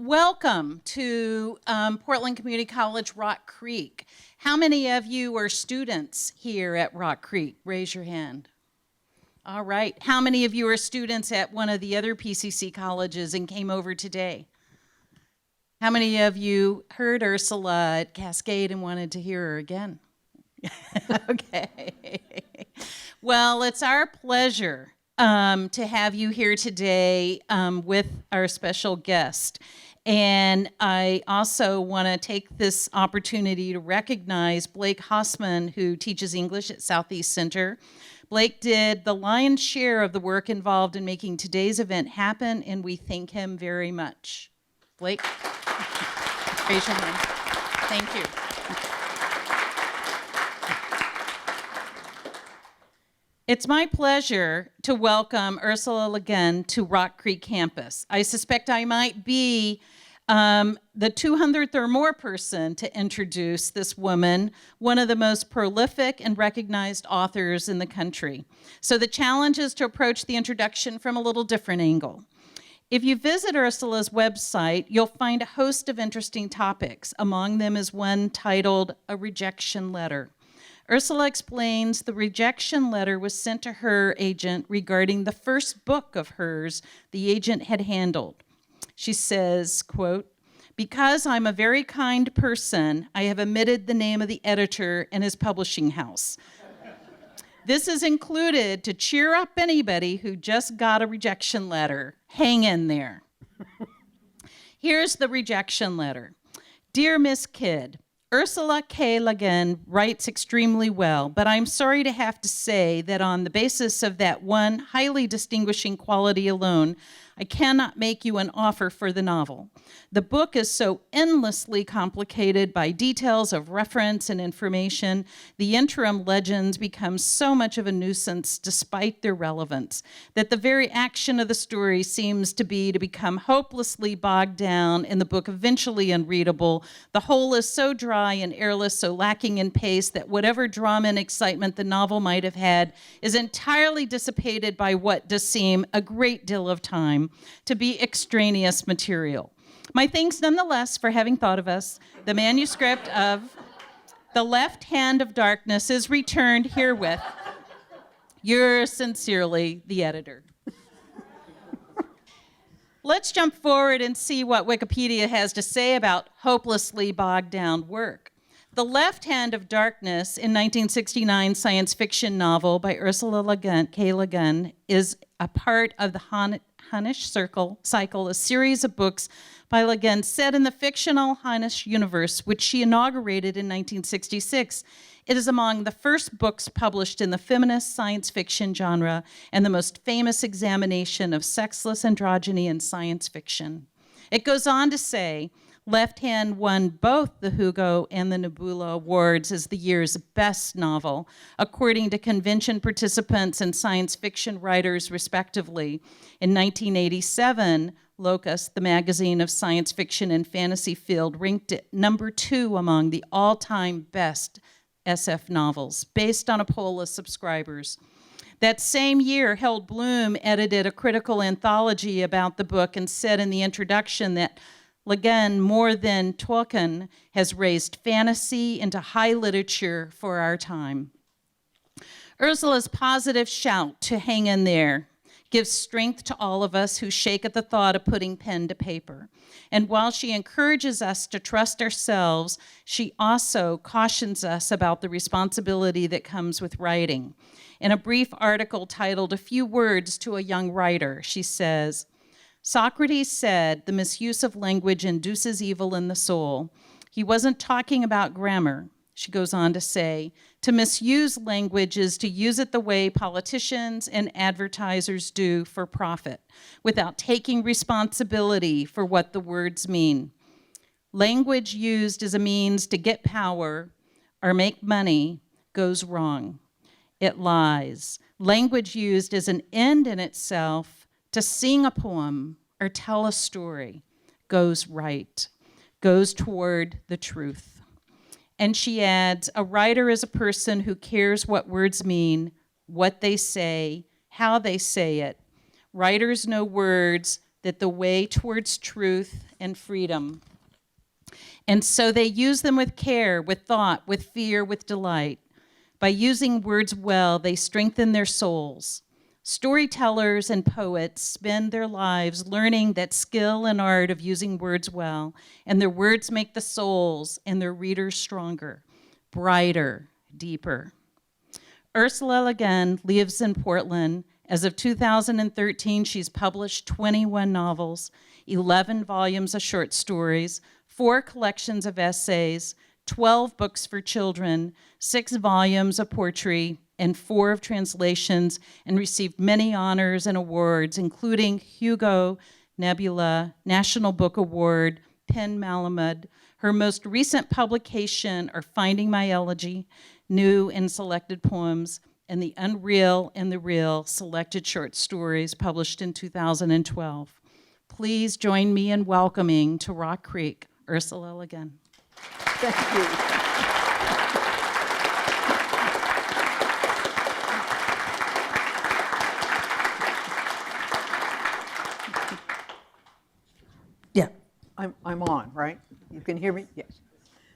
Welcome to Portland Community College, Rock Creek. How many of you are students here at Rock Creek? Raise your hand. All right. How many of you are students at one of the other PCC colleges and came over today? How many of you heard Ursula at Cascade and wanted to hear her again? Okay. Well, it's our pleasure to have you here today with our special guest. And I also want to take this opportunity to recognize Blake Hossman, who teaches English at Southeast Center. Blake did the lion's share of the work involved in making today's event happen, and we thank him very much. Blake, raise your hand. Thank you. It's my pleasure to welcome Ursula Le Guin to Rock Creek campus. I suspect I might be the 200th or more person to introduce this woman, one of the most prolific and recognized authors in the country. So the challenge is to approach the introduction from a little different angle. If you visit Ursula's website, you'll find a host of interesting topics. Among them is one titled A Rejection Letter. Ursula explains the rejection letter was sent to her agent regarding the first book of hers the agent had handled. She says, quote, "Because I'm a very kind person, I have omitted the name of the editor and his publishing house. This is included to cheer up anybody who just got a rejection letter. Hang in there." Here's the rejection letter. "Dear Miss Kidd, Ursula K. Le Guin writes extremely well, but I'm sorry to have to say that on the basis of that one highly distinguishing quality alone, I cannot make you an offer for the novel. The book is so endlessly complicated by details of reference and information. The interim legends become so much of a nuisance despite their relevance, that the very action of the story seems to become hopelessly bogged down and the book eventually unreadable. The whole is so dry and airless, so lacking in pace, that whatever drama and excitement the novel might have had is entirely dissipated by what does seem a great deal of time to be extraneous material. My thanks nonetheless for having thought of us. The manuscript of The Left Hand of Darkness is returned herewith. Yours sincerely, the editor." Let's jump forward and see what Wikipedia has to say about hopelessly bogged down work. The Left Hand of Darkness, in 1969 science fiction novel by Ursula Le Guin, is a part of the Hunnish Cycle, a series of books by Le Guin set in the fictional Hunnish universe, which she inaugurated in 1966. It is among the first books published in the feminist science fiction genre and the most famous examination of sexless androgyny in science fiction. It goes on to say, Left Hand won both the Hugo and the Nebula Awards as the year's best novel, according to convention participants and science fiction writers, respectively. In 1987, Locus, the magazine of science fiction and fantasy field, ranked it number 2 among the all-time best SF novels, based on a poll of subscribers. That same year, Harold Bloom edited a critical anthology about the book and said in the introduction that Le Guin, more than Tolkien, has raised fantasy into high literature for our time. Ursula's positive shout to hang in there gives strength to all of us who shake at the thought of putting pen to paper. And while she encourages us to trust ourselves, she also cautions us about the responsibility that comes with writing. In a brief article titled "A Few Words to a Young Writer," she says, "Socrates said the misuse of language induces evil in the soul. He wasn't talking about grammar." She goes on to say, "To misuse language is to use it the way politicians and advertisers do for profit, without taking responsibility for what the words mean. Language used as a means to get power or make money goes wrong. It lies. Language used as an end in itself, to sing a poem or tell a story, goes right, goes toward the truth." And she adds, "A writer is a person who cares what words mean, what they say, how they say it. Writers know words, that the way towards truth and freedom. And so they use them with care, with thought, with fear, with delight. By using words well, they strengthen their souls. Storytellers and poets spend their lives learning that skill and art of using words well, and their words make the souls and their readers stronger, brighter, deeper. Ursula Le Guin lives in Portland. As of 2013, she's published 21 novels, 11 volumes of short stories, 4 collections of essays, 12 books for children, 6 volumes of poetry, and 4 of translations, and received many honors and awards, including Hugo, Nebula, National Book Award, PEN Malamud. Her most recent publication are Finding My Elegy, New and Selected Poems, and The Unreal and the Real, Selected Short Stories, published in 2012. Please join me in welcoming to Rock Creek, Ursula Le Guin. Thank you. Yeah, I'm on, right? You can hear me? Yes.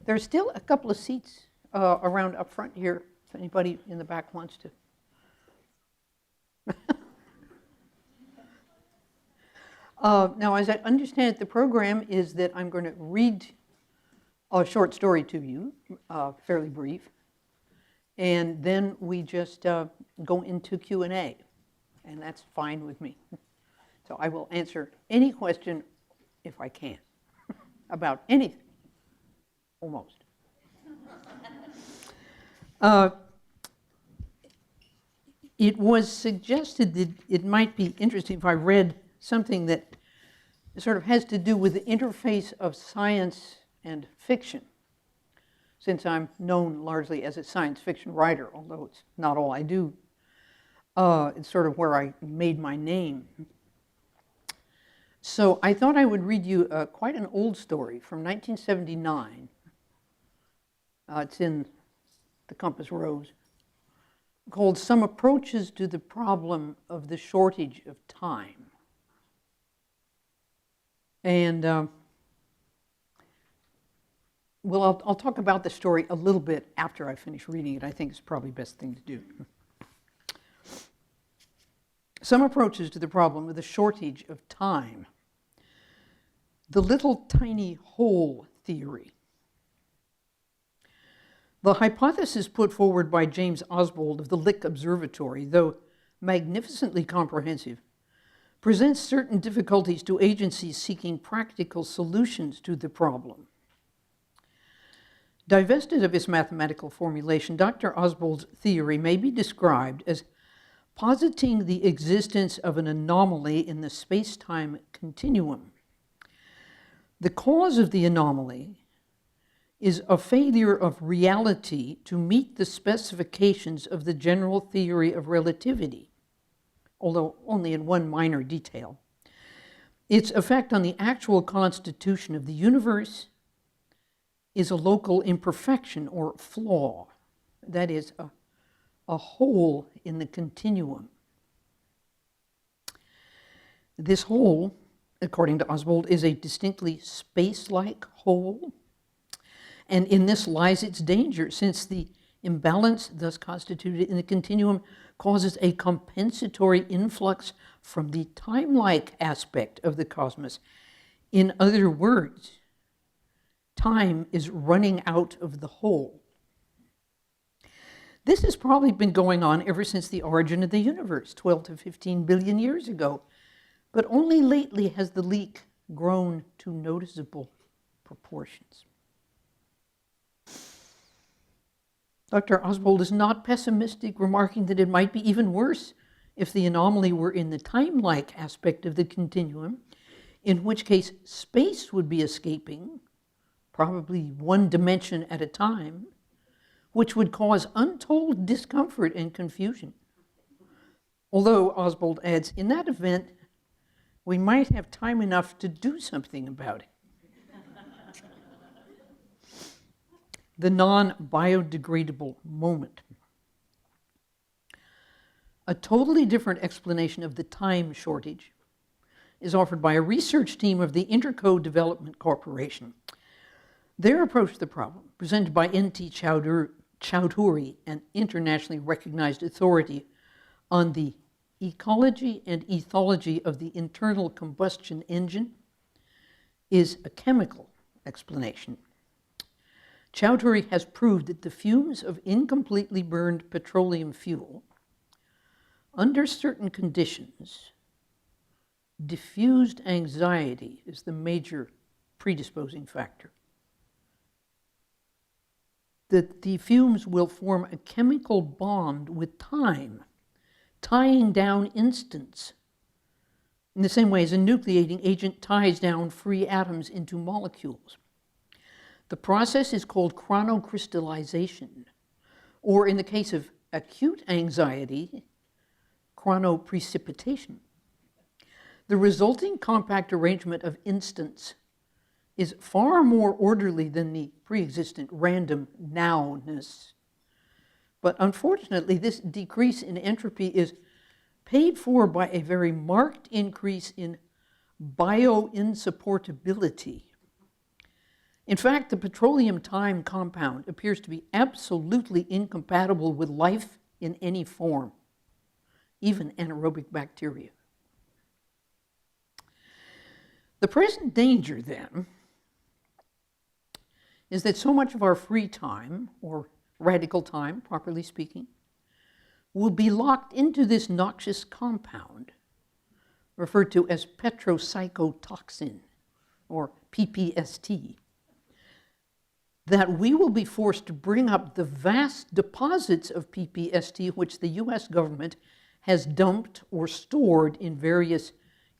There's still a couple of seats around up front here, if anybody in the back wants to. Now, as I understand it, the program is that I'm going to read a short story to you, fairly brief, and then we just go into Q&A, and that's fine with me. So I will answer any question, if I can, about anything, almost. It was suggested that it might be interesting if I read something that sort of has to do with the interface of science and fiction, since I'm known largely as a science fiction writer, although it's not all I do. It's sort of where I made my name. So I thought I would read you quite an old story from 1979. It's in the Compass Rose, called Some Approaches to the Problem of the Shortage of Time. And well, I'll talk about the story a little bit after I finish reading it. I think it's probably the best thing to do. Some approaches to the problem of the shortage of time. The little tiny hole theory. The hypothesis put forward by James Oswald of the Lick Observatory, though magnificently comprehensive, presents certain difficulties to agencies seeking practical solutions to the problem. Divested of its mathematical formulation, Dr. Oswald's theory may be described as positing the existence of an anomaly in the space-time continuum. The cause of the anomaly is a failure of reality to meet the specifications of the general theory of relativity, although only in one minor detail. Its effect on the actual constitution of the universe is a local imperfection or flaw, that is, a hole in the continuum. This hole, according to Oswald, is a distinctly space-like hole, and in this lies its danger, since the imbalance thus constituted in the continuum causes a compensatory influx from the time-like aspect of the cosmos. In other words, time is running out of the hole. This has probably been going on ever since the origin of the universe, 12 to 15 billion years ago, but only lately has the leak grown to noticeable proportions. Dr. Oswald is not pessimistic, remarking that it might be even worse if the anomaly were in the time-like aspect of the continuum, in which case space would be escaping, probably one dimension at a time, which would cause untold discomfort and confusion. Although, Oswald adds, in that event, we might have time enough to do something about it. The non-biodegradable moment. A totally different explanation of the time shortage is offered by a research team of the Interco Development Corporation. Their approach to the problem, presented by N.T. Chowdhury, an internationally recognized authority on the ecology and ethology of the internal combustion engine, is a chemical explanation. Chowdhury has proved that the fumes of incompletely burned petroleum fuel, under certain conditions, diffused anxiety is the major predisposing factor. That the fumes will form a chemical bond with time, tying down instants, in the same way as a nucleating agent ties down free atoms into molecules. The process is called chronocrystallization, or in the case of acute anxiety, chronoprecipitation. The resulting compact arrangement of instants is far more orderly than the pre-existent random nowness. But unfortunately, this decrease in entropy is paid for by a very marked increase in bioinsupportability. In fact, the petroleum time compound appears to be absolutely incompatible with life in any form, even anaerobic bacteria. The present danger, then, is that so much of our free time, or radical time, properly speaking, will be locked into this noxious compound, referred to as petropsychotoxin, or PPST, that we will be forced to bring up the vast deposits of PPST which the US government has dumped or stored in various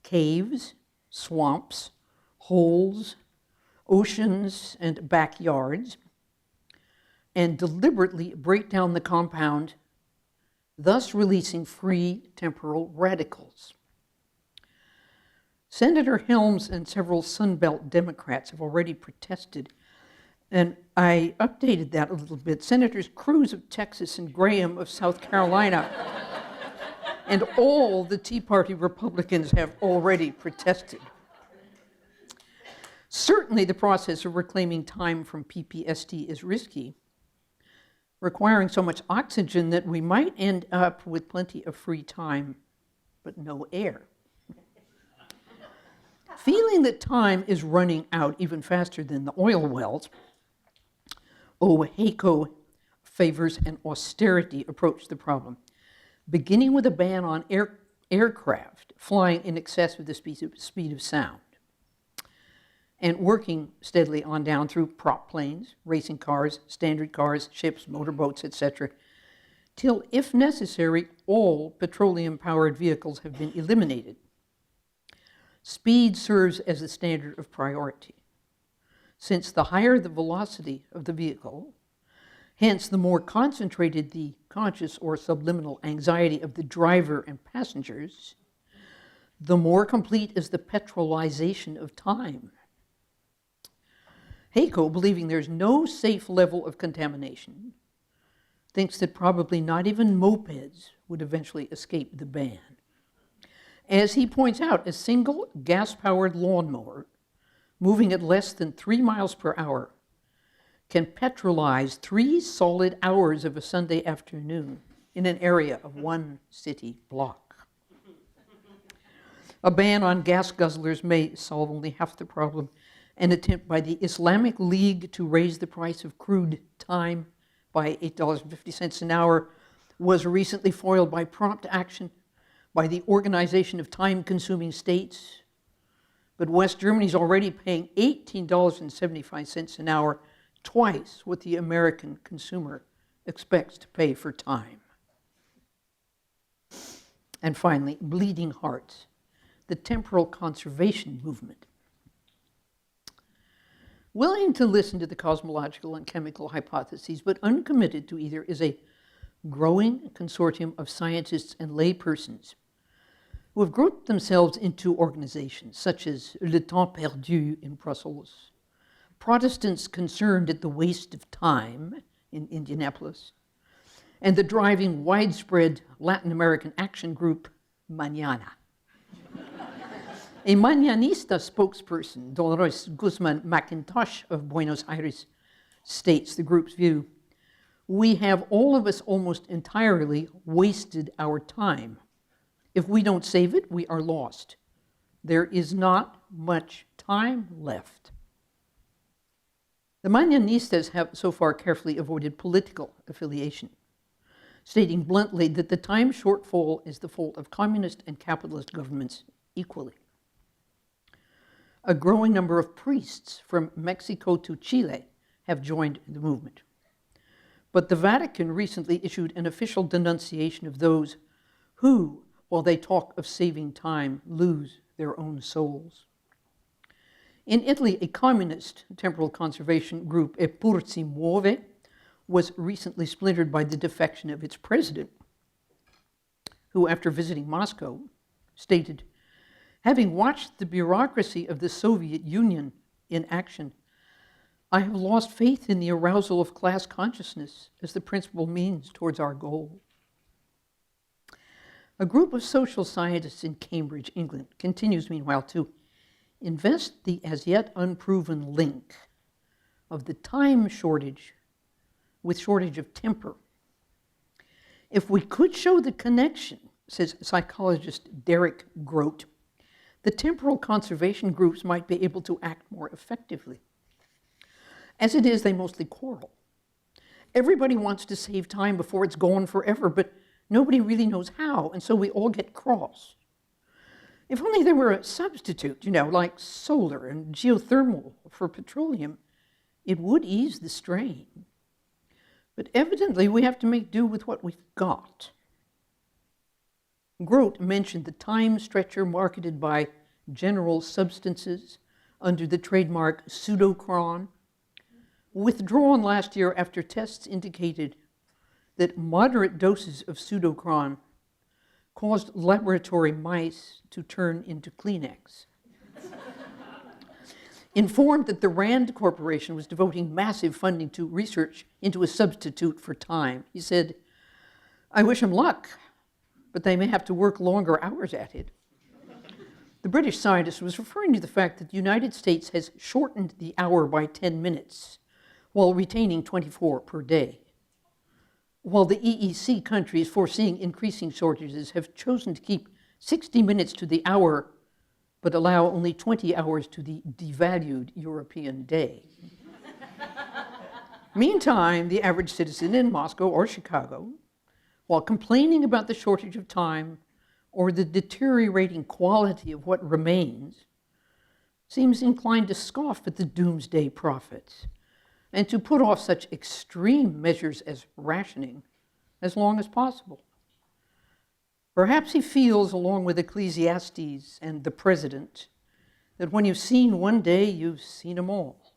caves, swamps, holes, oceans, and backyards, and deliberately break down the compound, thus releasing free temporal radicals. Senator Helms and several Sunbelt Democrats have already protested, and I updated that a little bit. Senators Cruz of Texas and Graham of South Carolina and all the Tea Party Republicans have already protested. Certainly the process of reclaiming time from PPST is risky, requiring so much oxygen that we might end up with plenty of free time, but no air. Feeling that time is running out even faster than the oil wells, Heiko favors an austerity approach to the problem, beginning with a ban on aircraft flying in excess of the speed of sound, and working steadily on down through prop planes, racing cars, standard cars, ships, motorboats, etc., till, if necessary, all petroleum-powered vehicles have been eliminated. Speed serves as the standard of priority, since the higher the velocity of the vehicle, hence the more concentrated the conscious or subliminal anxiety of the driver and passengers, the more complete is the petrolization of time. Heiko, believing there's no safe level of contamination, thinks that probably not even mopeds would eventually escape the ban. As he points out, a single gas-powered lawnmower moving at less than 3 miles per hour can petrolize 3 solid hours of a Sunday afternoon in an area of 1 city block. A ban on gas guzzlers may solve only half the problem. An attempt by the Islamic League to raise the price of crude time by $8.50 an hour was recently foiled by prompt action by the Organization of Time-Consuming States. But West Germany is already paying $18.75 an hour, twice what the American consumer expects to pay for time. And finally, bleeding hearts, the temporal conservation movement. Willing to listen to the cosmological and chemical hypotheses, but uncommitted to either, is a growing consortium of scientists and laypersons who have grouped themselves into organizations such as Le Temps Perdu in Brussels, Protestants Concerned at the Waste of Time in Indianapolis, and the driving widespread Latin American action group, Mañana. A Mañanista spokesperson, Dolores Guzman McIntosh of Buenos Aires, states the group's view: "We have, all of us, almost entirely wasted our time. If we don't save it, we are lost. There is not much time left." The Mañanistas have so far carefully avoided political affiliation, stating bluntly that the time shortfall is the fault of communist and capitalist governments equally. A growing number of priests from Mexico to Chile have joined the movement. But the Vatican recently issued an official denunciation of those who, while they talk of saving time, lose their own souls. In Italy, a communist temporal conservation group, Eppur si muove, was recently splintered by the defection of its president, who, after visiting Moscow, stated, "Having watched the bureaucracy of the Soviet Union in action, I have lost faith in the arousal of class consciousness as the principal means towards our goal." A group of social scientists in Cambridge, England, continues, meanwhile, to invest the as yet unproven link of the time shortage with shortage of temper. If we could show the connection, says psychologist Derek Grote, the temporal conservation groups might be able to act more effectively. As it is, they mostly quarrel. Everybody wants to save time before it's gone forever, but nobody really knows how, and so we all get cross. If only there were a substitute, like solar and geothermal for petroleum, it would ease the strain. But evidently, we have to make do with what we've got. Grote mentioned the time stretcher marketed by General Substances under the trademark Pseudocron, withdrawn last year after tests indicated that moderate doses of Pseudocron caused laboratory mice to turn into Kleenex. Informed that the Rand Corporation was devoting massive funding to research into a substitute for time, he said, "I wish them luck, but they may have to work longer hours at it." The British scientist was referring to the fact that the United States has shortened the hour by 10 minutes while retaining 24 per day, while the EEC countries, foreseeing increasing shortages, have chosen to keep 60 minutes to the hour, but allow only 20 hours to the devalued European day. Meantime, the average citizen in Moscow or Chicago, while complaining about the shortage of time or the deteriorating quality of what remains, seems inclined to scoff at the doomsday prophets and to put off such extreme measures as rationing as long as possible. Perhaps he feels, along with Ecclesiastes and the president, that when you've seen one day, you've seen them all.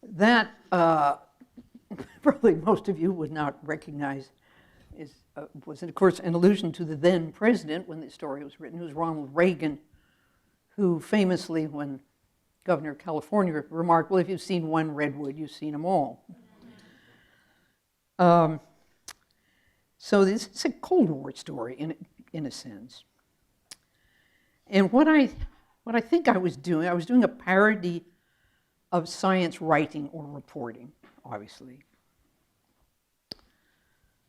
That probably most of you would not recognize was, of course, an allusion to the then president when the story was written, who was Ronald Reagan, who famously, when governor of California, remarked, "Well, if you've seen one redwood, you've seen them all." So this is a Cold War story in a sense. And what I think I was doing a parody of science writing or reporting, obviously.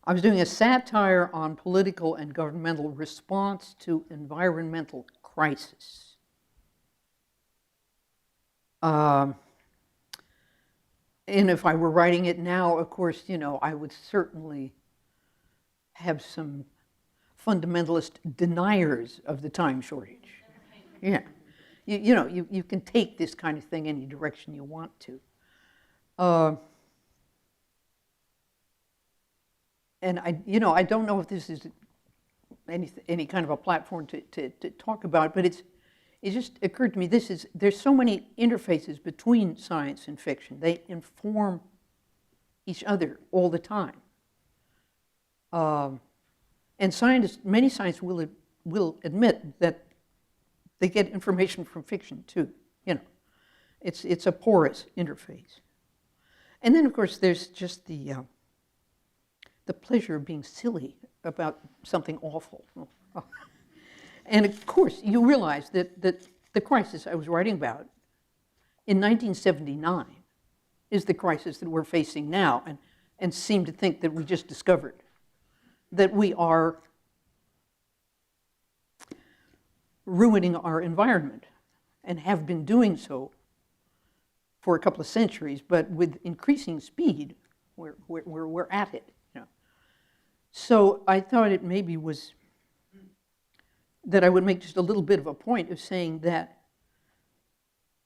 I was doing a satire on political and governmental response to environmental crisis. And if I were writing it now, of course, I would certainly have some fundamentalist deniers of the time shortage. Yeah. You can take this kind of thing any direction you want to. And I don't know if this is any kind of a platform to talk about, but it just occurred to me, there's so many interfaces between science and fiction. They inform each other all the time. And many scientists will admit that they get information from fiction too. It's a porous interface. And then, of course, there's just the pleasure of being silly about something awful. And of course, you realize that the crisis I was writing about in 1979 is the crisis that we're facing now, and seem to think that we just discovered that we are ruining our environment and have been doing so for a couple of centuries, but with increasing speed, we're at it. You know. So I thought it maybe was that I would make just a little bit of a point of saying that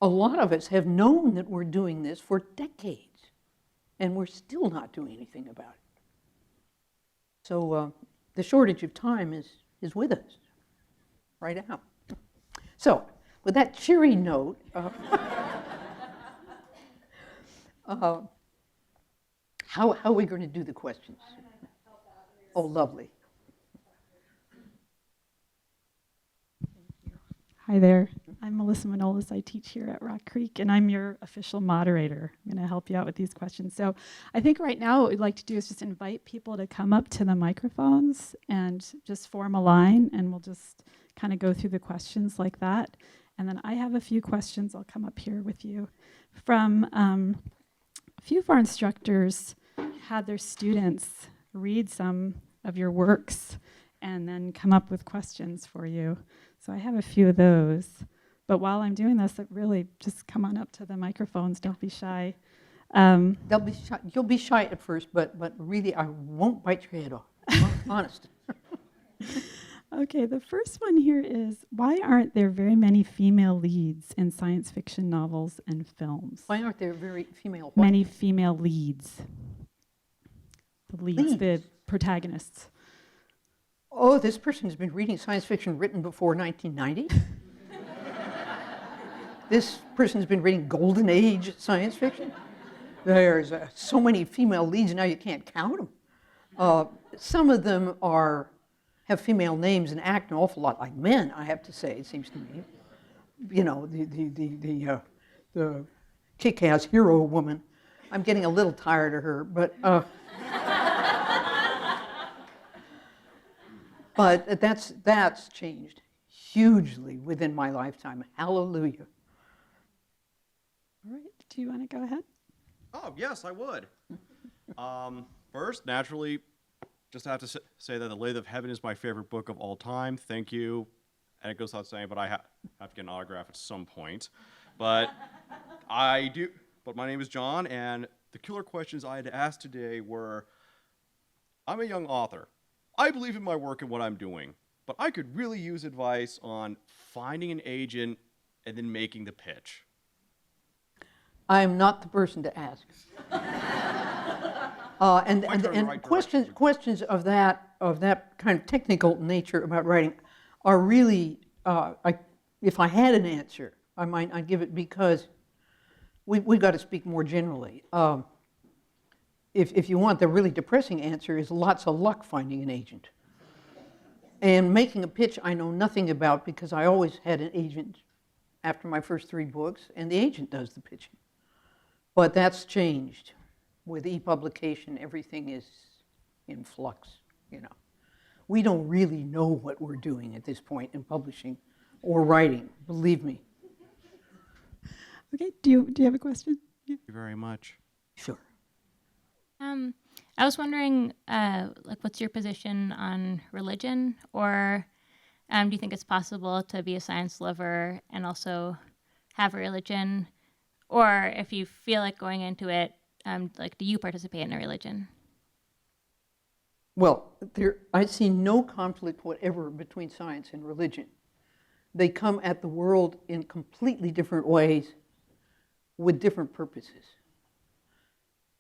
a lot of us have known that we're doing this for decades, and we're still not doing anything about it. So the shortage of time is with us right now. So with that cheery note, how are we going to do the questions? Oh, lovely. Hi there. I'm Melissa Manolis. I teach here at Rock Creek, and I'm your official moderator. I'm going to help you out with these questions. So I think right now what we'd like to do is just invite people to come up to the microphones and just form a line, and we'll just kind of go through the questions like that. And then I have a few questions. I'll come up here with you. From a few of our instructors had their students read some of your works and then come up with questions for you. So I have a few of those. But while I'm doing this, really just come on up to the microphones. Don't be shy. They'll be shy. You'll be shy at first, but really, I won't bite your head off. Honest. Okay, the first one here is, why aren't there very many female leads in science fiction novels and films? Why aren't there very female? Many female leads. The leads, the protagonists. Oh, this person has been reading science fiction written before 1990? This person has been reading Golden Age science fiction? There's so many female leads now you can't count them. Some of them have female names and act an awful lot like men, I have to say, it seems to me. You know, the kick-ass hero woman. I'm getting a little tired of her, but that's changed hugely within my lifetime. Hallelujah. All right, do you want to go ahead? Oh, yes, I would. First, naturally, just have to say that The Lathe of Heaven is my favorite book of all time. Thank you. And it goes without saying, but I have to get an autograph at some point. But I do. But my name is John, and the killer questions I had to ask today were, I'm a young author. I believe in my work and what I'm doing, but I could really use advice on finding an agent and then making the pitch. I am not the person to ask. And questions of that kind of technical nature about writing are really, if I had an answer, I'd give it, because we've got to speak more generally. If you want the really depressing answer, is lots of luck finding an agent. And making a pitch I know nothing about, because I always had an agent after my first 3 books, and the agent does the pitching. But that's changed. With e-publication, everything is in flux, you know. We don't really know what we're doing at this point in publishing or writing, believe me. Okay, do you have a question? Yeah. Thank you very much. Sure. I was wondering, what's your position on religion, or do you think it's possible to be a science lover and also have a religion, or if you feel like going into it, do you participate in a religion? Well, I see no conflict whatever between science and religion. They come at the world in completely different ways with different purposes.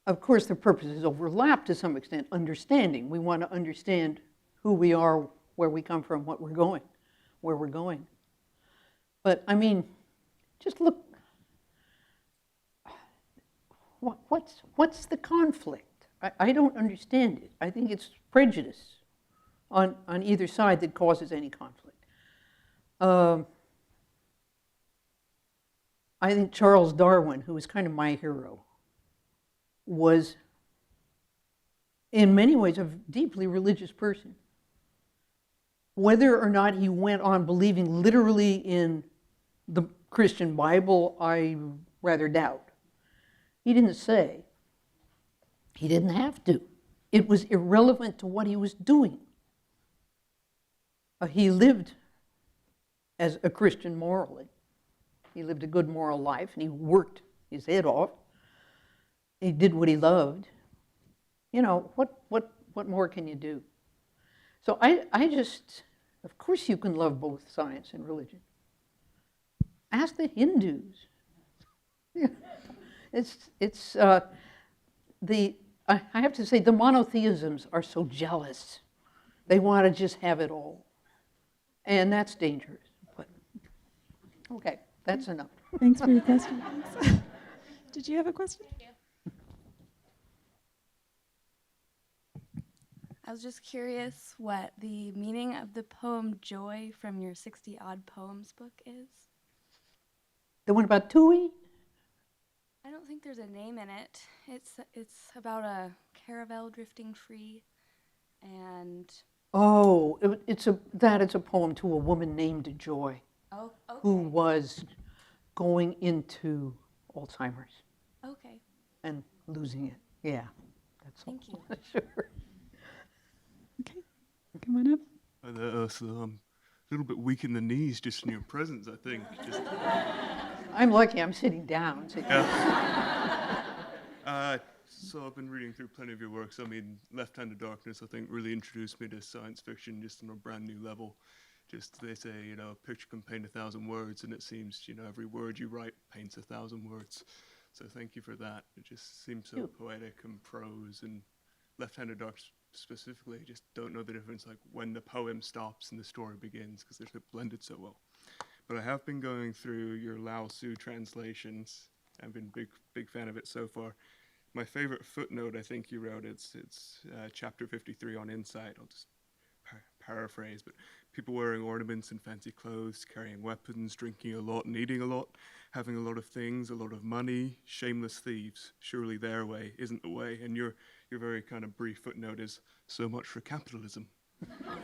Of course, the purposes overlap to some extent. Understanding. We want to understand who we are, where we come from, what we're going, where we're going. But, I mean, just look. What's the conflict? I don't understand it. I think it's prejudice on either side that causes any conflict. I think Charles Darwin, who was kind of my hero, was in many ways a deeply religious person. Whether or not he went on believing literally in the Christian Bible, I rather doubt. He didn't say. He didn't have to. It was irrelevant to what he was doing. He lived as a Christian morally. He lived a good moral life, and he worked his head off. He did what he loved. You know, what more can you do? So I just, of course you can love both science and religion. Ask the Hindus. I have to say, the monotheisms are so jealous. They want to just have it all. And that's dangerous. But, okay, that's enough. Thanks for your question. Thanks. Did you have a question? I was just curious what the meaning of the poem Joy from your 60-odd poems book is. The one about Tui? I don't think there's a name in it. It's about a caravel drifting free, and Oh, it's a poem to a woman named Joy, oh, okay, who was going into Alzheimer's okay. and losing it. Yeah, that's all. Thank you. Sure. Okay, come on up. Hi there, Ursula. I'm a little bit weak in the knees just in your presence, I think. Just, I'm lucky I'm sitting down. so I've been reading through plenty of your works. I mean, Left-Handed Darkness, I think, really introduced me to science fiction just on a brand new level. Just, they say, you know, a picture can paint 1,000 words, and it seems, you know, every word you write paints 1,000 words. So thank you for that. It just seems so poetic and prose, and Left-Handed Darkness specifically, I just don't know the difference, like, when the poem stops and the story begins, because they're blended so well. But I have been going through your Lao Tzu translations. I've been big fan of it so far. My favorite footnote, I think you wrote, it's chapter 53 on insight. I'll just paraphrase, but people wearing ornaments and fancy clothes, carrying weapons, drinking a lot and eating a lot, having a lot of things, a lot of money, shameless thieves. Surely their way isn't the way. And your very kind of brief footnote is, so much for capitalism,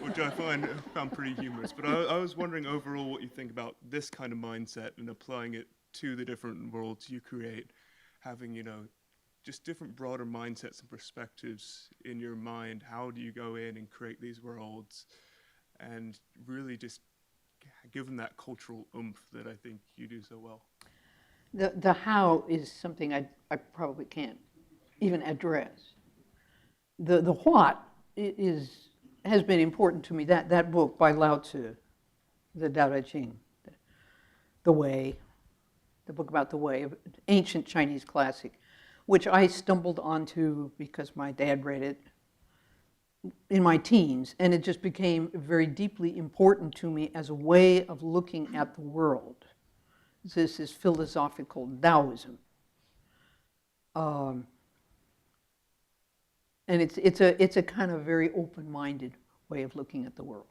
which I found pretty humorous. But I was wondering overall what you think about this kind of mindset and applying it to the different worlds you create, having, you know, just different broader mindsets and perspectives in your mind. How do you go in and create these worlds and really just give them that cultural oomph that I think you do so well? The how is something I probably can't even address. The what has been important to me. That book by Lao Tzu, the Tao Te Ching, the Way, the book about the Way, an ancient Chinese classic, which I stumbled onto because my dad read it in my teens, and it just became very deeply important to me as a way of looking at the world. This is philosophical Taoism. And it's a kind of very open-minded way of looking at the world.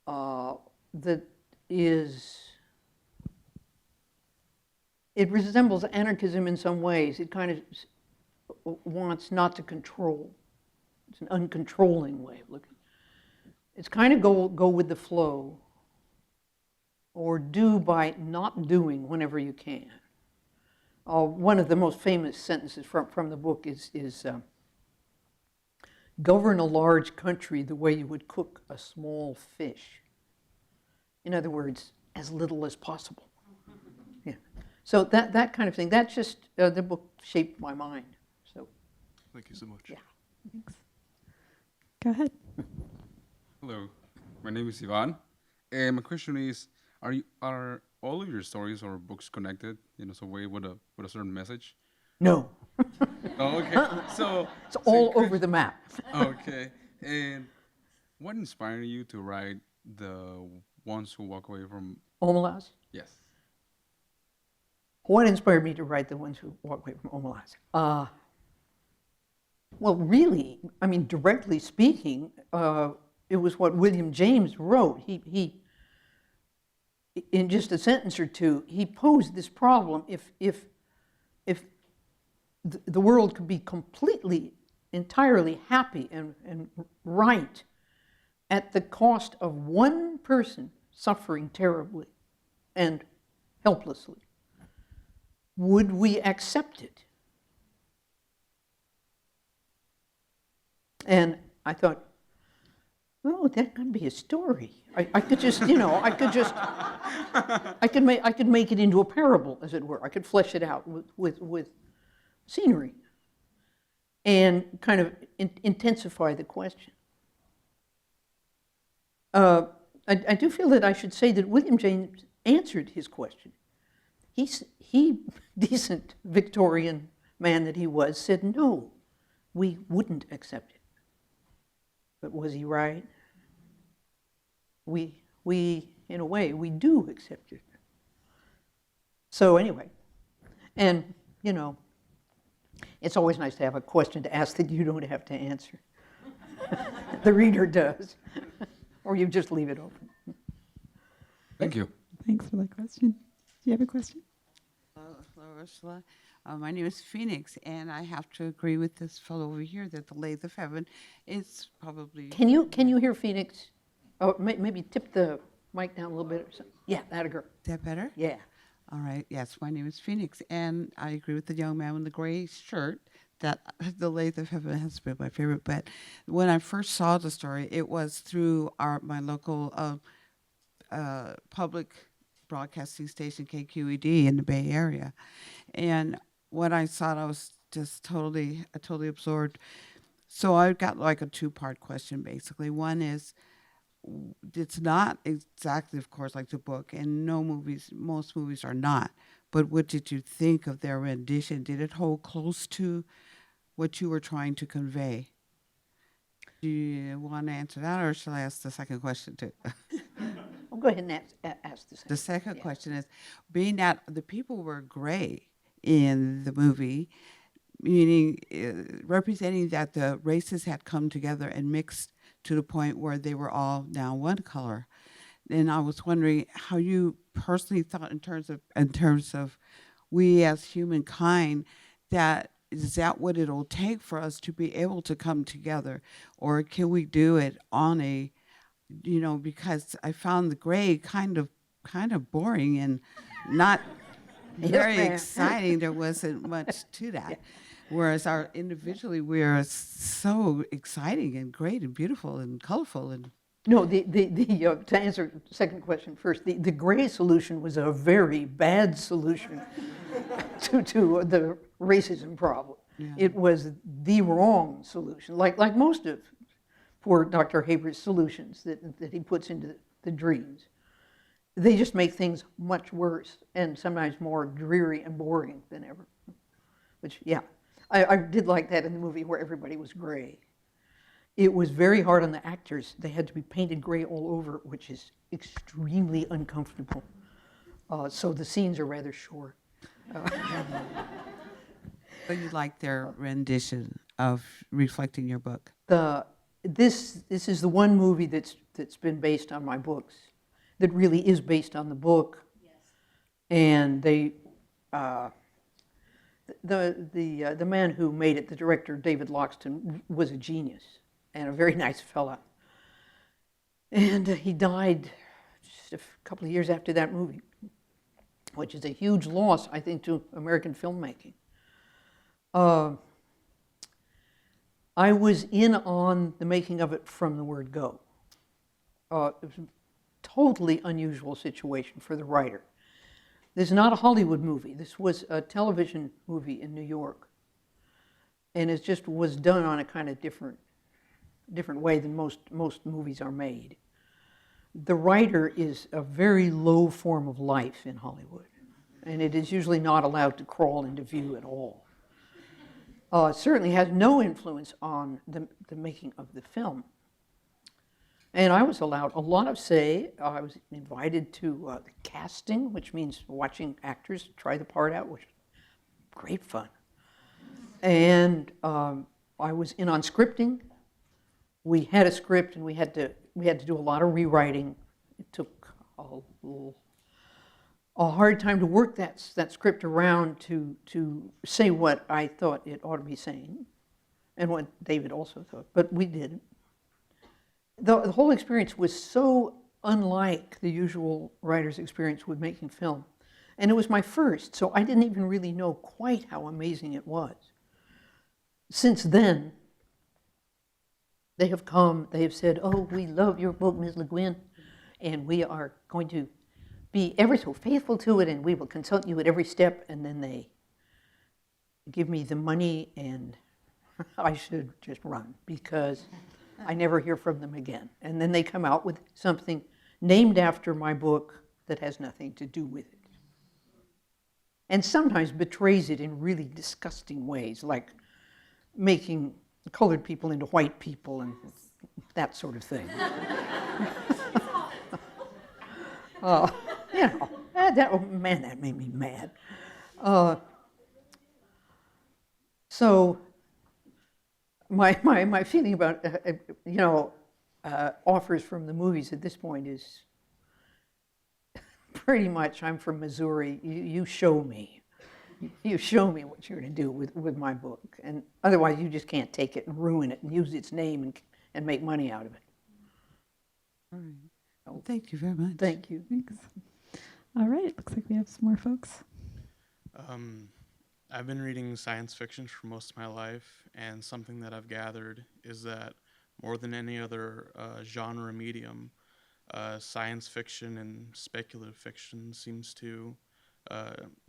That is, it resembles anarchism in some ways. It kind of wants not to control. It's an uncontrolling way of looking. It's kind of go with the flow, or do by not doing whenever you can. One of the most famous sentences from the book is govern a large country the way you would cook a small fish. In other words, as little as possible. Yeah. So that kind of thing, that just, the book shaped my mind. So. Thank you so much. Yeah. Thanks. Go ahead. Hello, my name is Ivan, and my question is: are all of your stories or books connected in some way with a certain message? No. Oh, okay. So It's all over the map. Okay. And what inspired you to write The Ones Who Walk Away from? Omelas? Yes. What inspired me to write The Ones Who Walk Away from Omelas? Well, really, I mean, directly speaking, it was what William James wrote. He in just a sentence or two, he posed this problem: if the world could be completely, entirely happy and right, at the cost of one person suffering terribly and helplessly, would we accept it? And I thought, oh, that could be a story. I could just, you know, I could make it into a parable, as it were. I could flesh it out with scenery and kind of intensify the question. I do feel that I should say that William James answered his question. He, decent Victorian man that he was, said, no, we wouldn't accept it. But was he right? We, in a way, we do accept it. So anyway, and, you know, it's always nice to have a question to ask that you don't have to answer. The reader does. Or you just leave it open. Thank you. Thanks for that question. Do you have a question? Hello, Ursula. My name is Phoenix, and I have to agree with this fellow over here that the lathe of heaven is probably... Can you hear Phoenix? Oh, maybe tip the mic down a little bit or something. Yeah, that'll go. Is that better? Yeah. All right. Yes, my name is Phoenix, and I agree with the young man in the gray shirt that the lathe of heaven has been my favorite. But when I first saw the story, it was through my local public broadcasting station, KQED, in the Bay Area. And when I saw it, I was just totally absorbed. So I've got like a two-part question, basically. One is, it's not exactly, of course, like the book, and most movies are not. But what did you think of their rendition? Did it hold close to what you were trying to convey? Do you want to answer that, or shall I ask the second question too? Well, go ahead and ask the second. The second question is, being that the people were gray in the movie, meaning representing that the races had come together and mixed to the point where they were all now one color. And I was wondering how you personally thought in terms of we as humankind, that is that what it'll take for us to be able to come together, or can we do it on a, you know, because I found the gray kind of boring and not very exciting. There wasn't much to that. Yeah. Whereas our individually, we're so exciting and great and beautiful and colorful and. No, to answer the second question first, the gray solution was a very bad solution to the racism problem. Yeah. It was the wrong solution, like most of poor Dr. Haber's solutions that he puts into the dreams. They just make things much worse and sometimes more dreary and boring than ever. Which, yeah, I did like that in the movie where everybody was gray. It was very hard on the actors. They had to be painted gray all over, which is extremely uncomfortable. So the scenes are rather short. So you like their rendition of reflecting your book? This is the one movie that's been based on my books, that really is based on the book. Yes. And they, the man who made it, the director David Loxton, was a genius and a very nice fella. And he died just a couple of years after that movie, which is a huge loss, I think, to American filmmaking. I was in on the making of it from the word go. It was a totally unusual situation for the writer. This is not a Hollywood movie. This was a television movie in New York. And it just was done on a kind of different way than most movies are made. The writer is a very low form of life in Hollywood, and it is usually not allowed to crawl into view at all. It certainly has no influence on the making of the film. And I was allowed a lot of say. I was invited to the casting, which means watching actors try the part out, which was great fun. And I was in on scripting. We had a script, and we had to do a lot of rewriting. It took a hard time to work that script around to say what I thought it ought to be saying, and what David also thought. But we did. the whole experience was so unlike the usual writer's experience with making film. And it was my first, so I didn't even really know quite how amazing it was. Since then, they have come, they have said, oh, we love your book, Ms. Le Guin, and we are going to be ever so faithful to it, and we will consult you at every step, and then they give me the money, and I should just run, because I never hear from them again. And then they come out with something named after my book that has nothing to do with it. And sometimes betrays it in really disgusting ways, like making colored people into white people and that sort of thing. You know, oh man, that made me mad. So my feeling about, you know, offers from the movies at this point is pretty much, I'm from Missouri, you show me. You show me what you're going to do with my book. And otherwise, you just can't take it and ruin it and use its name and make money out of it. All right. Well, thank you very much. Thank you. Thanks. All right, looks like we have some more folks. I've been reading science fiction for most of my life, and something that I've gathered is that more than any other genre medium, science fiction and speculative fiction seems to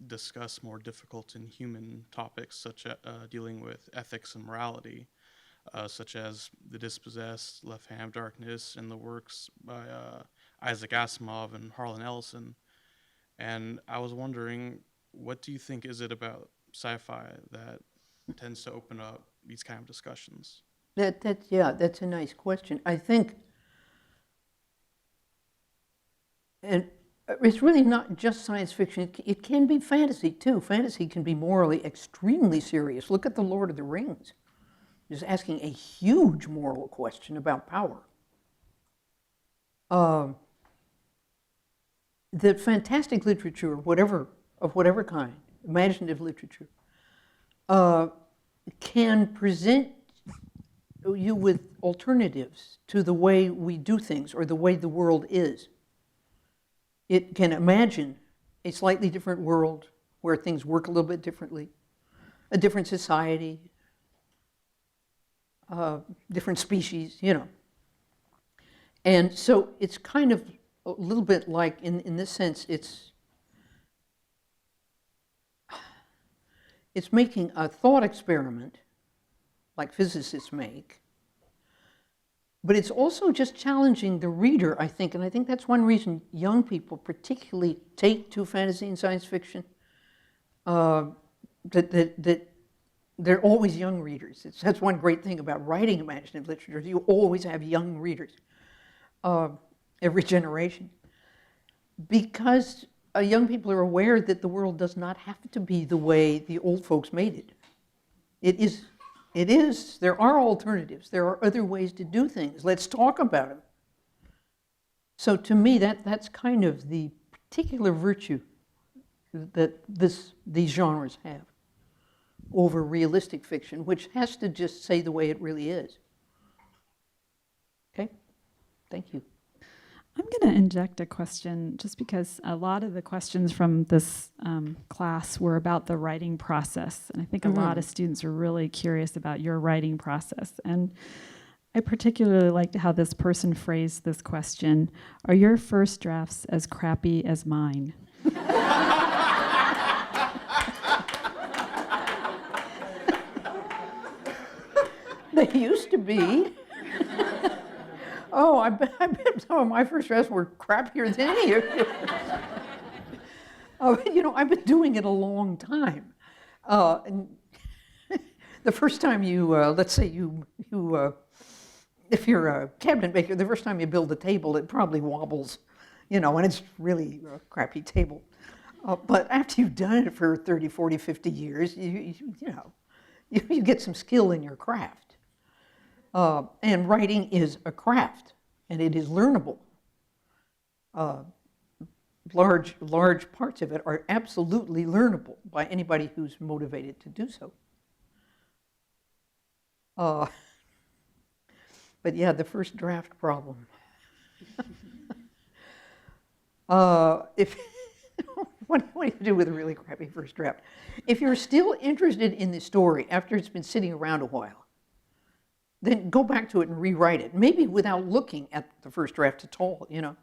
discuss more difficult and human topics, such as dealing with ethics and morality, such as The Dispossessed, Left Hand of Darkness, and the works by Isaac Asimov and Harlan Ellison. And I was wondering, what do you think is it about sci-fi that tends to open up these kind of discussions? Yeah, that's a nice question. I think, and it's really not just science fiction. It can be fantasy, too. Fantasy can be morally extremely serious. Look at The Lord of the Rings. Just asking a huge moral question about power. The fantastic literature, of whatever kind, imaginative literature, can present you with alternatives to the way we do things or the way the world is. It can imagine a slightly different world where things work a little bit differently, a different society, different species, you know. And so it's kind of a little bit like, in this sense, it's making a thought experiment, like physicists make, but it's also just challenging the reader, I think, and I think that's one reason young people particularly take to fantasy and science fiction, that they're always young readers. That's one great thing about writing imaginative literature. You always have young readers, every generation, because young people are aware that the world does not have to be the way the old folks made it. It is, there are alternatives. There are other ways to do things. Let's talk about them. So to me, that's kind of the particular virtue that these genres have over realistic fiction, which has to just say the way it really is. Okay? Thank you. I'm going to inject a question just because a lot of the questions from this class were about the writing process. And I think a lot of students are really curious about your writing process. And I particularly liked how this person phrased this question. Are your first drafts as crappy as mine? They used to be. Oh, I bet some of my first drafts were crappier than any of yours. You know, I've been doing it a long time. And the first time you, let's say if you're a cabinet maker, the first time you build a table, it probably wobbles, you know, and it's really a crappy table. But after you've done it for 30, 40, 50 years, you get some skill in your craft. And writing is a craft, and it is learnable. Large parts of it are absolutely learnable by anybody who's motivated to do so. But yeah, the first draft problem. If what do you do with a really crappy first draft? If you're still interested in the story after it's been sitting around a while, then go back to it and rewrite it. Maybe without looking at the first draft at all, you know.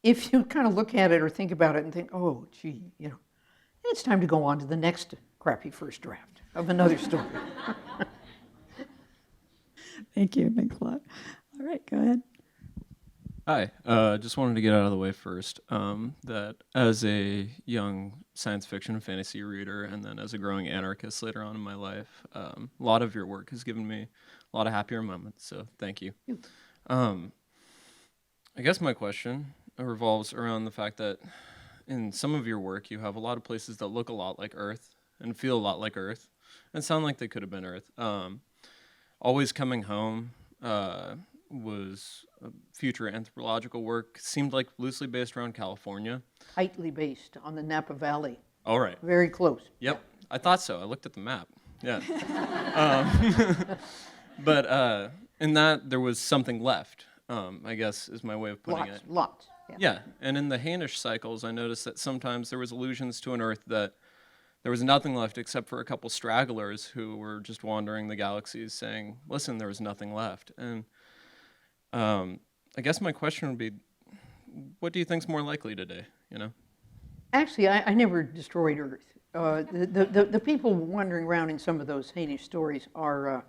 If you kind of look at it or think about it and think, oh, gee, you know, it's time to go on to the next crappy first draft of another story. Thank you. Thanks a lot. All right, go ahead. Hi, just wanted to get out of the way first that as a young science fiction and fantasy reader, and then as a growing anarchist later on in my life, a lot of your work has given me a lot of happier moments, so thank you. I guess my question revolves around the fact that in some of your work, you have a lot of places that look a lot like Earth and feel a lot like Earth and sound like they could have been Earth. Always Coming Home was a future anthropological work, seemed like loosely based around California. Tightly based on the Napa Valley. All right. Very close. Yep, I thought so. I looked at the map. Yeah. But in that, there was something left, I guess is my way of putting it. Lots. Yeah, and in the Hainish cycles, I noticed that sometimes there was allusions to an Earth that there was nothing left except for a couple stragglers who were just wandering the galaxies saying, listen, there was nothing left. And I guess my question would be, what do you think's more likely today, you know? Actually, I never destroyed Earth. The people wandering around in some of those Hainish stories are,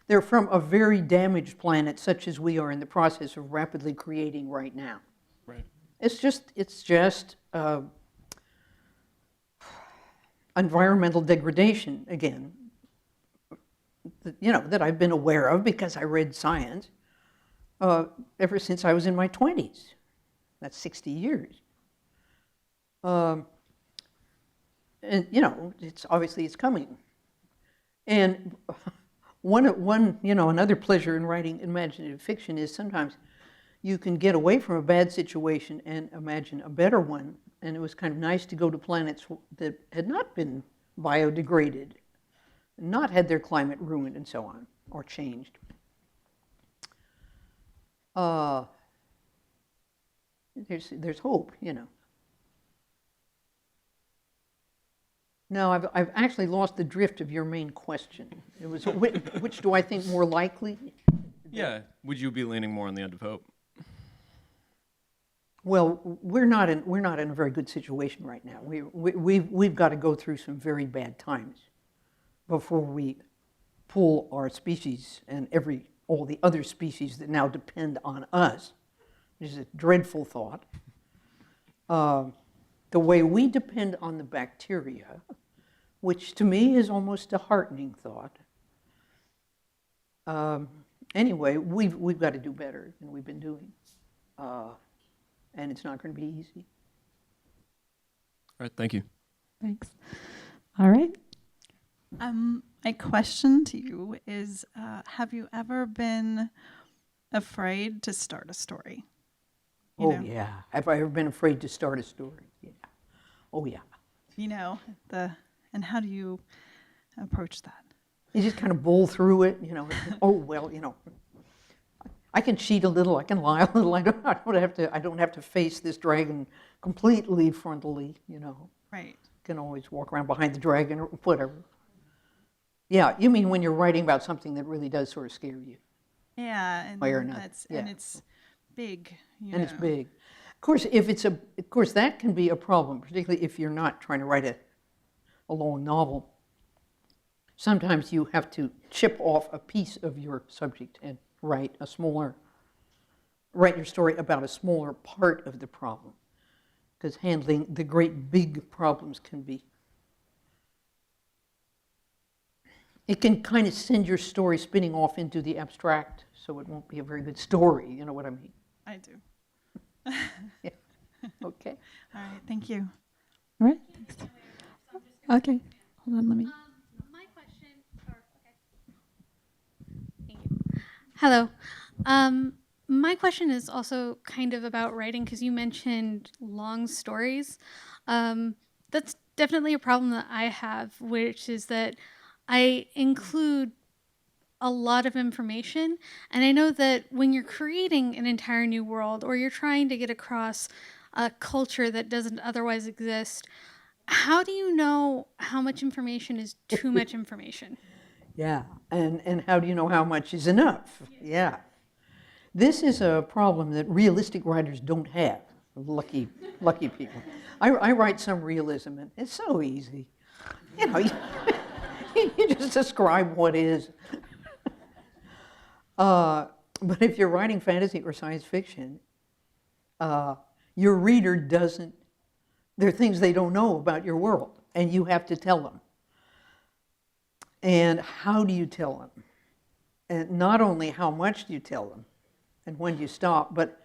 they're from a very damaged planet such as we are in the process of rapidly creating right now. Right. It's just environmental degradation, again, you know, that I've been aware of because I read science ever since I was in my 20s. That's 60 years. And, you know, it's obviously it's coming. And one, you know, another pleasure in writing imaginative fiction is sometimes you can get away from a bad situation and imagine a better one. And it was kind of nice to go to planets that had not been biodegraded, not had their climate ruined and so on, or changed. There's hope, you know. No, I've actually lost the drift of your main question. It was which do I think more likely? Yeah, would you be leaning more on the end of hope? Well, we're not in a very good situation right now. We've got to go through some very bad times before we pull our species and all the other species that now depend on us, which is a dreadful thought. The way we depend on the bacteria, which to me is almost a heartening thought. Anyway, we've got to do better than we've been doing. And it's not going to be easy. All right, thank you. Thanks. All right. My question to you is, have you ever been afraid to start a story? You know? Yeah. Have I ever been afraid to start a story? Yeah. Oh, yeah. You know, and how do you approach that? You just kind of bowl through it, you know. Oh, well, you know, I can cheat a little, I can lie a little. I don't have to face this dragon completely frontally, you know. Right. Can always walk around behind the dragon or whatever. Yeah, you mean when you're writing about something that really does sort of scare you. Yeah, and and it's big. And it's big. Of course, of course that can be a problem, particularly if you're not trying to write a long novel. Sometimes you have to chip off a piece of your subject and write your story about a smaller part of the problem, because handling the great big problems it can kind of send your story spinning off into the abstract, so it won't be a very good story, you know what I mean? I do. Yeah. Okay. All right, thank you. All right. Thanks. Okay. Hold on, let me. My question, thank you. Hello. My question is also kind of about writing, because you mentioned long stories. That's definitely a problem that I have, which is that I include a lot of information. And I know that when you're creating an entire new world or you're trying to get across a culture that doesn't otherwise exist, how do you know how much information is too much information? Yeah, and how do you know how much is enough? Yeah. This is a problem that realistic writers don't have. Lucky people. I write some realism, and it's so easy. You know, you just describe what is. But if you're writing fantasy or science fiction, your reader doesn't, there are things they don't know about your world, and you have to tell them. And how do you tell them? And not only how much do you tell them, and when do you stop, but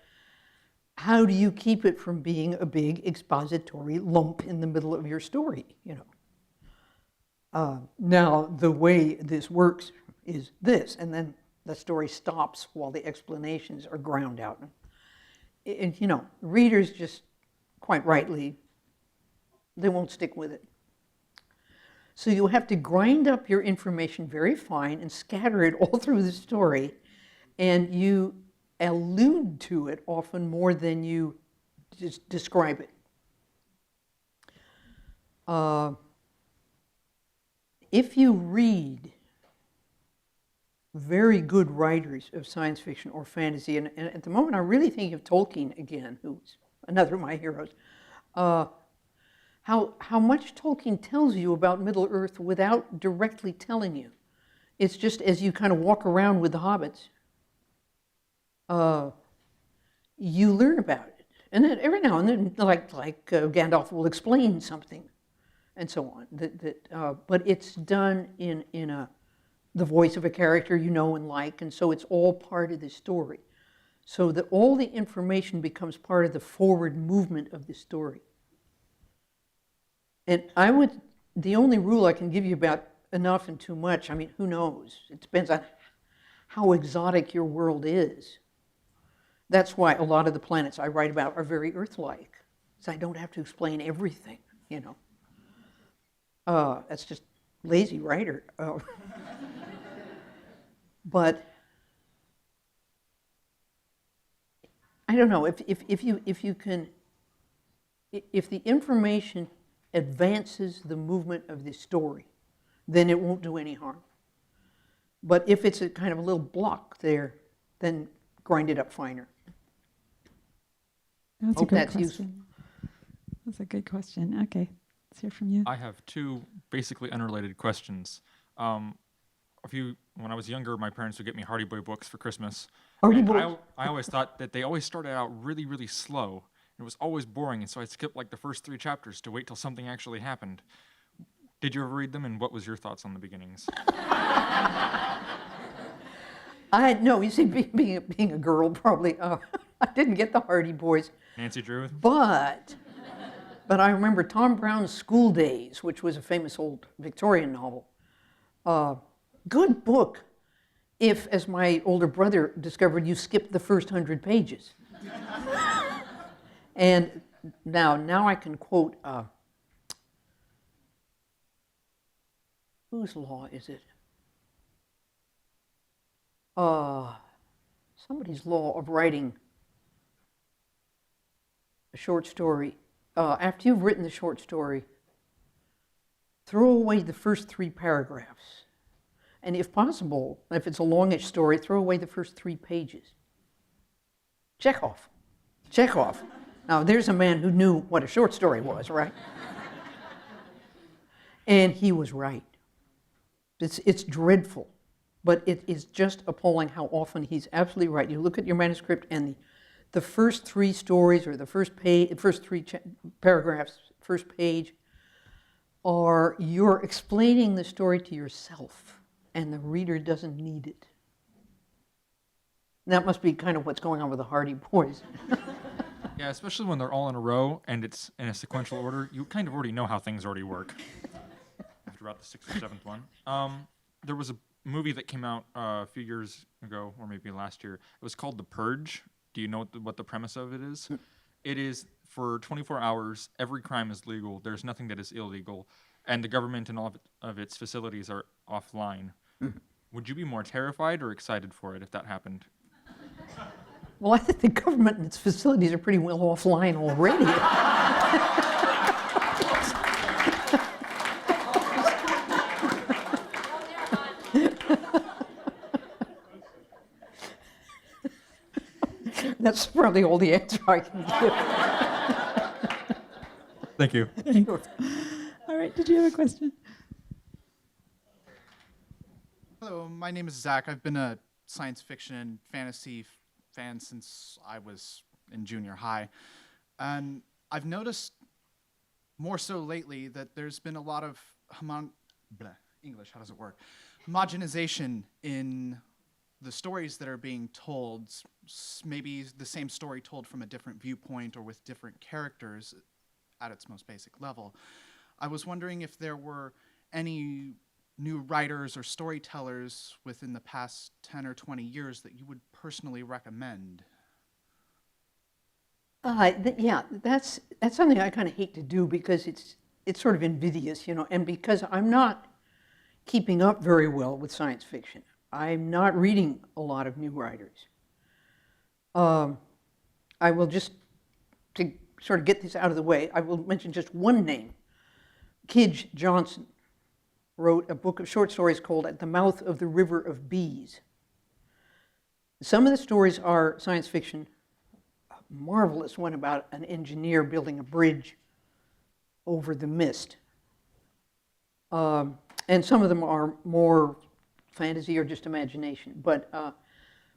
how do you keep it from being a big expository lump in the middle of your story, you know? Now, the way this works is this, and then the story stops while the explanations are ground out. And you know, readers just, quite rightly, they won't stick with it. So you have to grind up your information very fine and scatter it all through the story, and you allude to it often more than you just describe it. If you read very good writers of science fiction or fantasy, and at the moment I really think of Tolkien again, who's another of my heroes, how much Tolkien tells you about Middle-earth without directly telling you. It's just as you kind of walk around with the hobbits, you learn about it. And then every now and then, like Gandalf will explain something and so on. But it's done in the voice of a character you know and like, and so it's all part of the story. So that all the information becomes part of the forward movement of the story. And the only rule I can give you about enough and too much, I mean, who knows? It depends on how exotic your world is. That's why a lot of the planets I write about are very Earth-like, so I don't have to explain everything, you know. That's just lazy writer. But I don't know, if the information advances the movement of the story, then it won't do any harm. But if it's a kind of a little block there, then grind it up finer. That's Hope a great that's useful. question. That's a good question. Okay, let's hear from you. I have two basically unrelated questions. When I was younger, my parents would get me Hardy Boy books for Christmas. Hardy And Boys. I always thought that they always started out really, really slow. It was always boring, and so I'd skip like the first 3 chapters to wait till something actually happened. Did you ever read them, and what was your thoughts on the beginnings? No, you see, being a girl, probably, I didn't get the Hardy Boys. Nancy Drew? But I remember Tom Brown's School Days, which was a famous old Victorian novel. Good book if, as my older brother discovered, you skipped the first 100 pages. And now I can quote, whose law is it? Somebody's law of writing a short story. After you've written the short story, throw away the first 3 paragraphs. And if possible, if it's a longish story, throw away the first 3 pages. Chekhov. Now, there's a man who knew what a short story was, right? And he was right. It's dreadful, but it is just appalling how often he's absolutely right. You look at your manuscript, and the first 3 stories, or the first 3 paragraphs, first page, are you're explaining the story to yourself, and the reader doesn't need it. That must be kind of what's going on with the Hardy Boys. Yeah, especially when they're all in a row and it's in a sequential order. You kind of already know how things already work after about the 6th or 7th one. There was a movie that came out a few years ago, or maybe last year. It was called The Purge. Do you know what the premise of it is? It is, for 24 hours, every crime is legal. There's nothing that is illegal. And the government and all of its facilities are offline. would you be more terrified or excited for it if that happened? Well, I think the government and its facilities are pretty well offline already. That's probably all the answer I can give. Thank you. Sure. All right, did you have a question? Hello, my name is Zach. I've been a science fiction and fantasy fan since I was in junior high. And I've noticed more so lately that there's been a lot of English, how does it work? Homogenization in the stories that are being told, maybe the same story told from a different viewpoint or with different characters at its most basic level. I was wondering if there were any new writers or storytellers within the past 10 or 20 years that you would personally recommend. Yeah, that's something I kind of hate to do because it's sort of invidious, you know, and because I'm not keeping up very well with science fiction. I'm not reading a lot of new writers. I will just, to sort of get this out of the way, I will mention just one name. Kij Johnson wrote a book of short stories called At the Mouth of the River of Bees. Some of the stories are science fiction. A marvelous one about an engineer building a bridge over the mist. And some of them are more fantasy or just imagination. But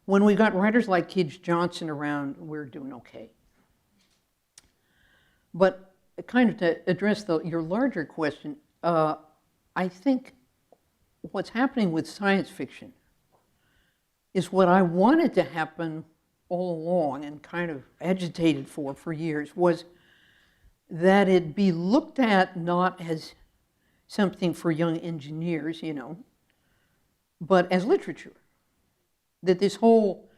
when we got writers like Kij Johnson around, we're doing okay. But kind of to address your larger question, I think what's happening with science fiction is what I wanted to happen all along and kind of agitated for years, was that it be looked at not as something for young engineers, you know, but as literature. That this whole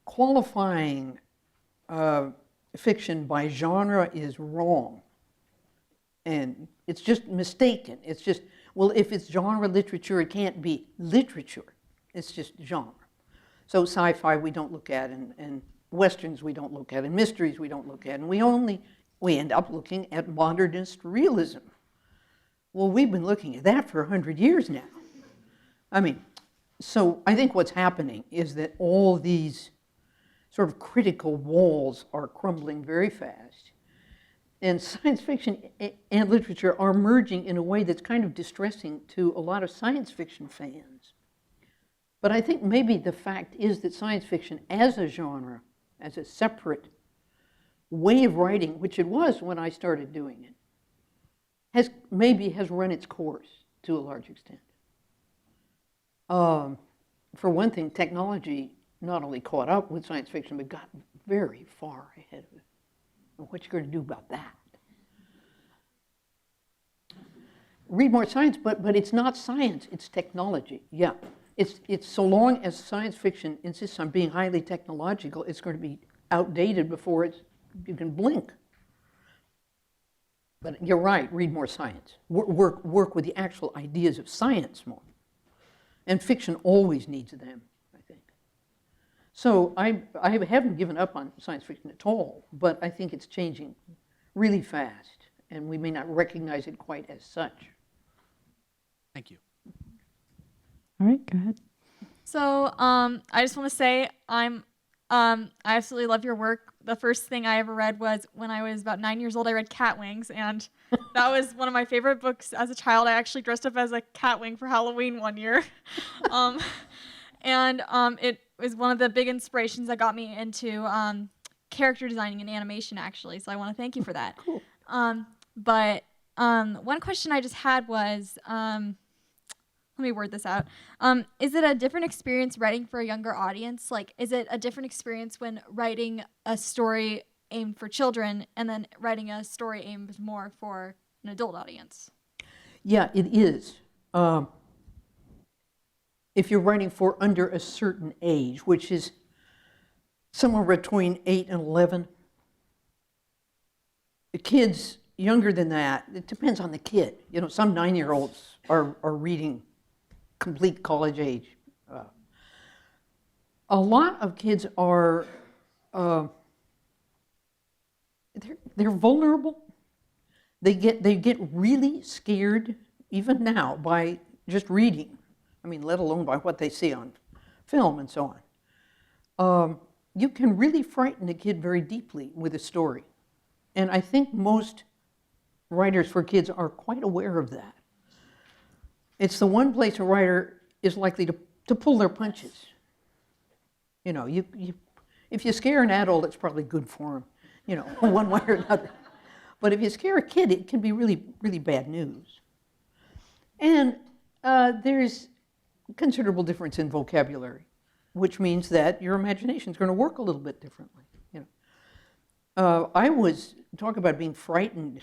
qualifying fiction by genre is wrong. And it's just mistaken. It's just, well, if it's genre literature, it can't be literature. It's just genre. So sci-fi we don't look at, and westerns we don't look at, and mysteries we don't look at, and we end up looking at modernist realism. Well, we've been looking at that for 100 years now. I mean, so I think what's happening is that all these sort of critical walls are crumbling very fast. And science fiction and literature are merging in a way that's kind of distressing to a lot of science fiction fans. But I think maybe the fact is that science fiction as a genre, as a separate way of writing, which it was when I started doing it, maybe has run its course to a large extent. For one thing, technology not only caught up with science fiction, but got very far ahead of it. And what you're going to do about that? Read more science, but it's not science, it's technology. Yeah, it's so long as science fiction insists on being highly technological, it's going to be outdated before you can blink. But you're right, read more science. Work with the actual ideas of science more. And fiction always needs them, I think. So I haven't given up on science fiction at all, but I think it's changing really fast, and we may not recognize it quite as such. Thank you. All right, go ahead. So I just want to say I absolutely love your work. The first thing I ever read was when I was about 9 years old. I read Cat Wings, and that was one of my favorite books as a child. I actually dressed up as a cat wing for Halloween one year. It was one of the big inspirations that got me into character designing and animation, actually. So I want to thank you for that. Cool. One question I just had was, let me word this out. Is it a different experience writing for a younger audience? Like, is it a different experience when writing a story aimed for children and then writing a story aimed more for an adult audience? Yeah, it is. If you're writing for under a certain age, which is somewhere between 8 and 11, the kids younger than that, it depends on the kid. You know, some 9-year-olds are reading complete college age. A lot of kids are, they're vulnerable. They get really scared, even now, by just reading. I mean, let alone by what they see on film and so on. You can really frighten a kid very deeply with a story. And I think most writers for kids are quite aware of that. It's the one place a writer is likely to pull their punches. You know, if you scare an adult, it's probably good for them, you know, one way or another. But if you scare a kid, it can be really, really bad news. And there's considerable difference in vocabulary, which means that your imagination is going to work a little bit differently. You know, talk about being frightened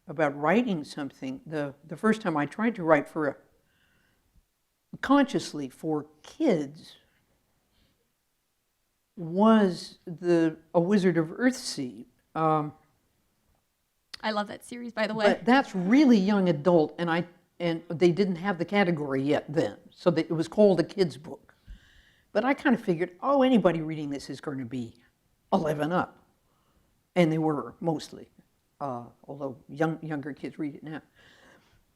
about writing something. The first time I tried to write consciously for kids was A Wizard of Earthsea. I love that series, by the way. But that's really young adult, and they didn't have the category yet then, so it was called a kid's book. But I kind of figured, oh, anybody reading this is going to be 11 up, and they were mostly, although younger kids read it now.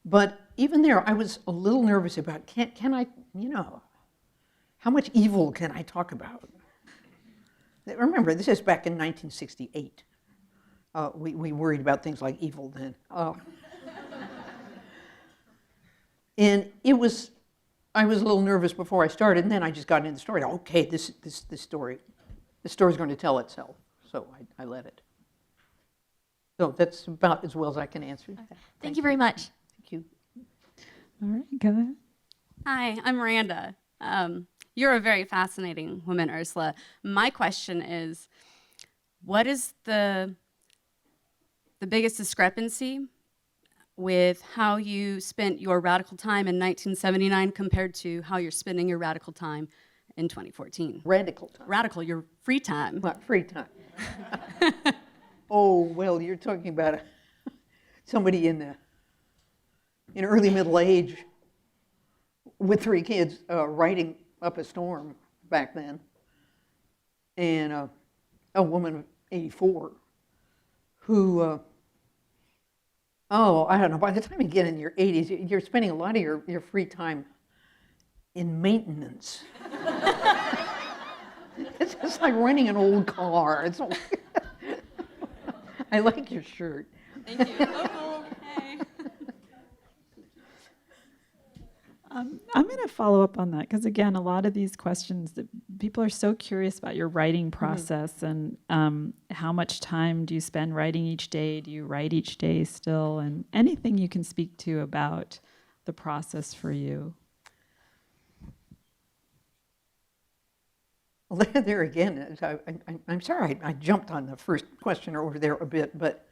But even there, I was a little nervous about, can I, you know, how much evil can I talk about? Remember, this is back in 1968. We worried about things like evil then. And I was a little nervous before I started, and then I just got into the story. Okay, this story's going to tell itself. So I let it. So that's about as well as I can answer. Okay. Thank you very much. Thank you. All right, go ahead. Hi, I'm Miranda. You're a very fascinating woman, Ursula. My question is, what is the biggest discrepancy with how you spent your radical time in 1979 compared to how you're spending your radical time in 2014? Radical time? Radical, your free time. What, free time? Oh, well, you're talking about somebody in early middle age with 3 kids writing up a storm back then, and a woman of 84 who, I don't know, by the time you get in your 80s, you're spending a lot of your free time in maintenance. It's just like running an old car. It's I like your shirt. Thank you. Oh, okay. I'm going to follow up on that because, again, a lot of these questions that people are so curious about your writing process and how much time do you spend writing each day? Do you write each day still? And anything you can speak to about the process for you. Well, there again, I'm sorry I jumped on the first question over there a bit, but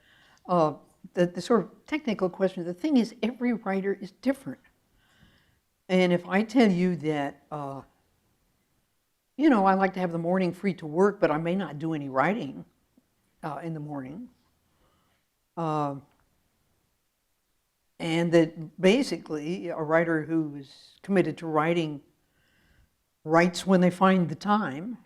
the sort of technical question, the thing is every writer is different. And if I tell you that, you know, I like to have the morning free to work, but I may not do any writing in the morning, and that basically a writer who is committed to writing writes when they find the time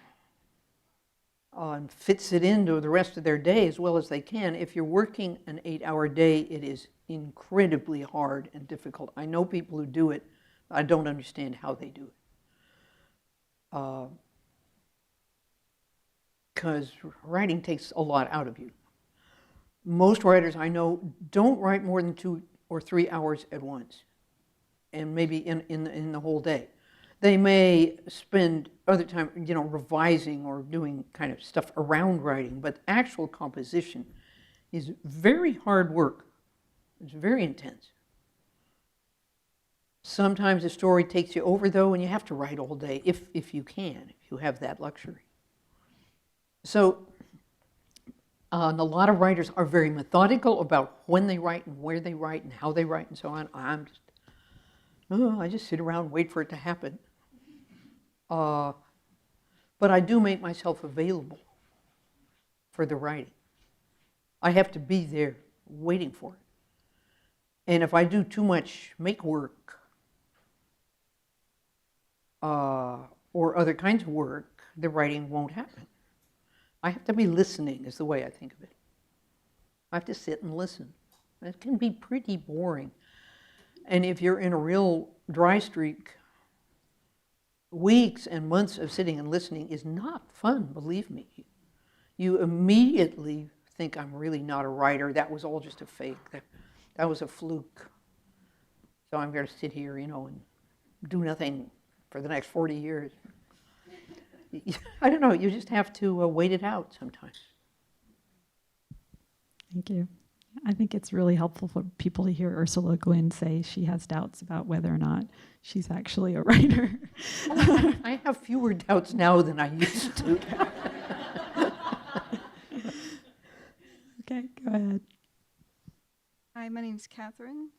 and fits it into the rest of their day as well as they can. If you're working an 8-hour day, it is incredibly hard and difficult. I know people who do it. I don't understand how they do it. Because writing takes a lot out of you. Most writers I know don't write more than 2 or 3 hours at once, and maybe in the whole day. They may spend other time, you know, revising or doing kind of stuff around writing, but actual composition is very hard work. It's very intense. Sometimes a story takes you over, though, and you have to write all day, if you can, if you have that luxury. So a lot of writers are very methodical about when they write and where they write and how they write and so on. I just sit around and wait for it to happen. But I do make myself available for the writing. I have to be there waiting for it. And if I do too much make work, or other kinds of work, the writing won't happen. I have to be listening is the way I think of it. I have to sit and listen. It can be pretty boring. And if you're in a real dry streak, weeks and months of sitting and listening is not fun, believe me. You immediately think, I'm really not a writer. That was all just a fake. That was a fluke. So I'm going to sit here, you know, and do nothing for the next 40 years. I don't know. You just have to wait it out sometimes. Thank you. I think it's really helpful for people to hear Ursula Le Guin say she has doubts about whether or not she's actually a writer. I have fewer doubts now than I used to. Okay, go ahead. Hi, my name is Catherine.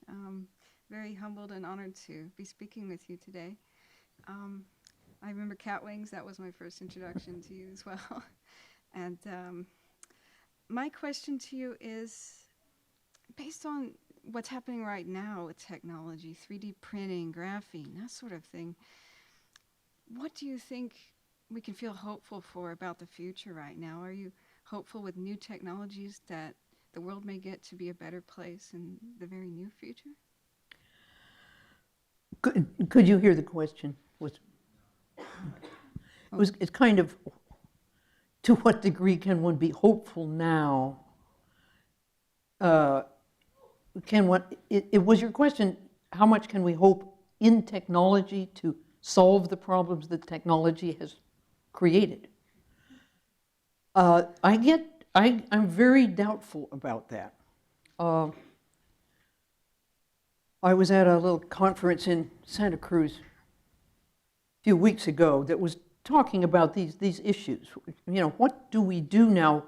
Very humbled and honored to be speaking with you today. I remember Cat Wings. That was my first introduction to you as well. And my question to you is, based on what's happening right now with technology, 3D printing, graphene, that sort of thing, what do you think we can feel hopeful for about the future right now? Are you hopeful with new technologies that the world may get to be a better place in the very near future? Could you hear the question? It's kind of, to what degree can one be hopeful now? It was your question, how much can we hope in technology to solve the problems that technology has created? I'm very doubtful about that. I was at a little conference in Santa Cruz a few weeks ago that was talking about these issues. You know, what do we do now?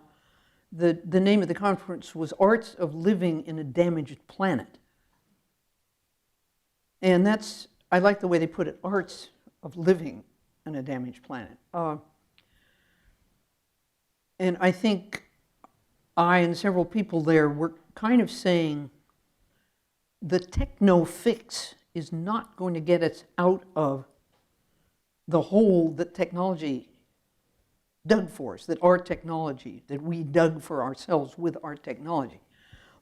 The name of the conference was Arts of Living in a Damaged Planet. And I like the way they put it, arts of living in a damaged planet. And I think I and several people there were kind of saying the techno fix is not going to get us out of the hole that technology dug for us, that we dug for ourselves with our technology.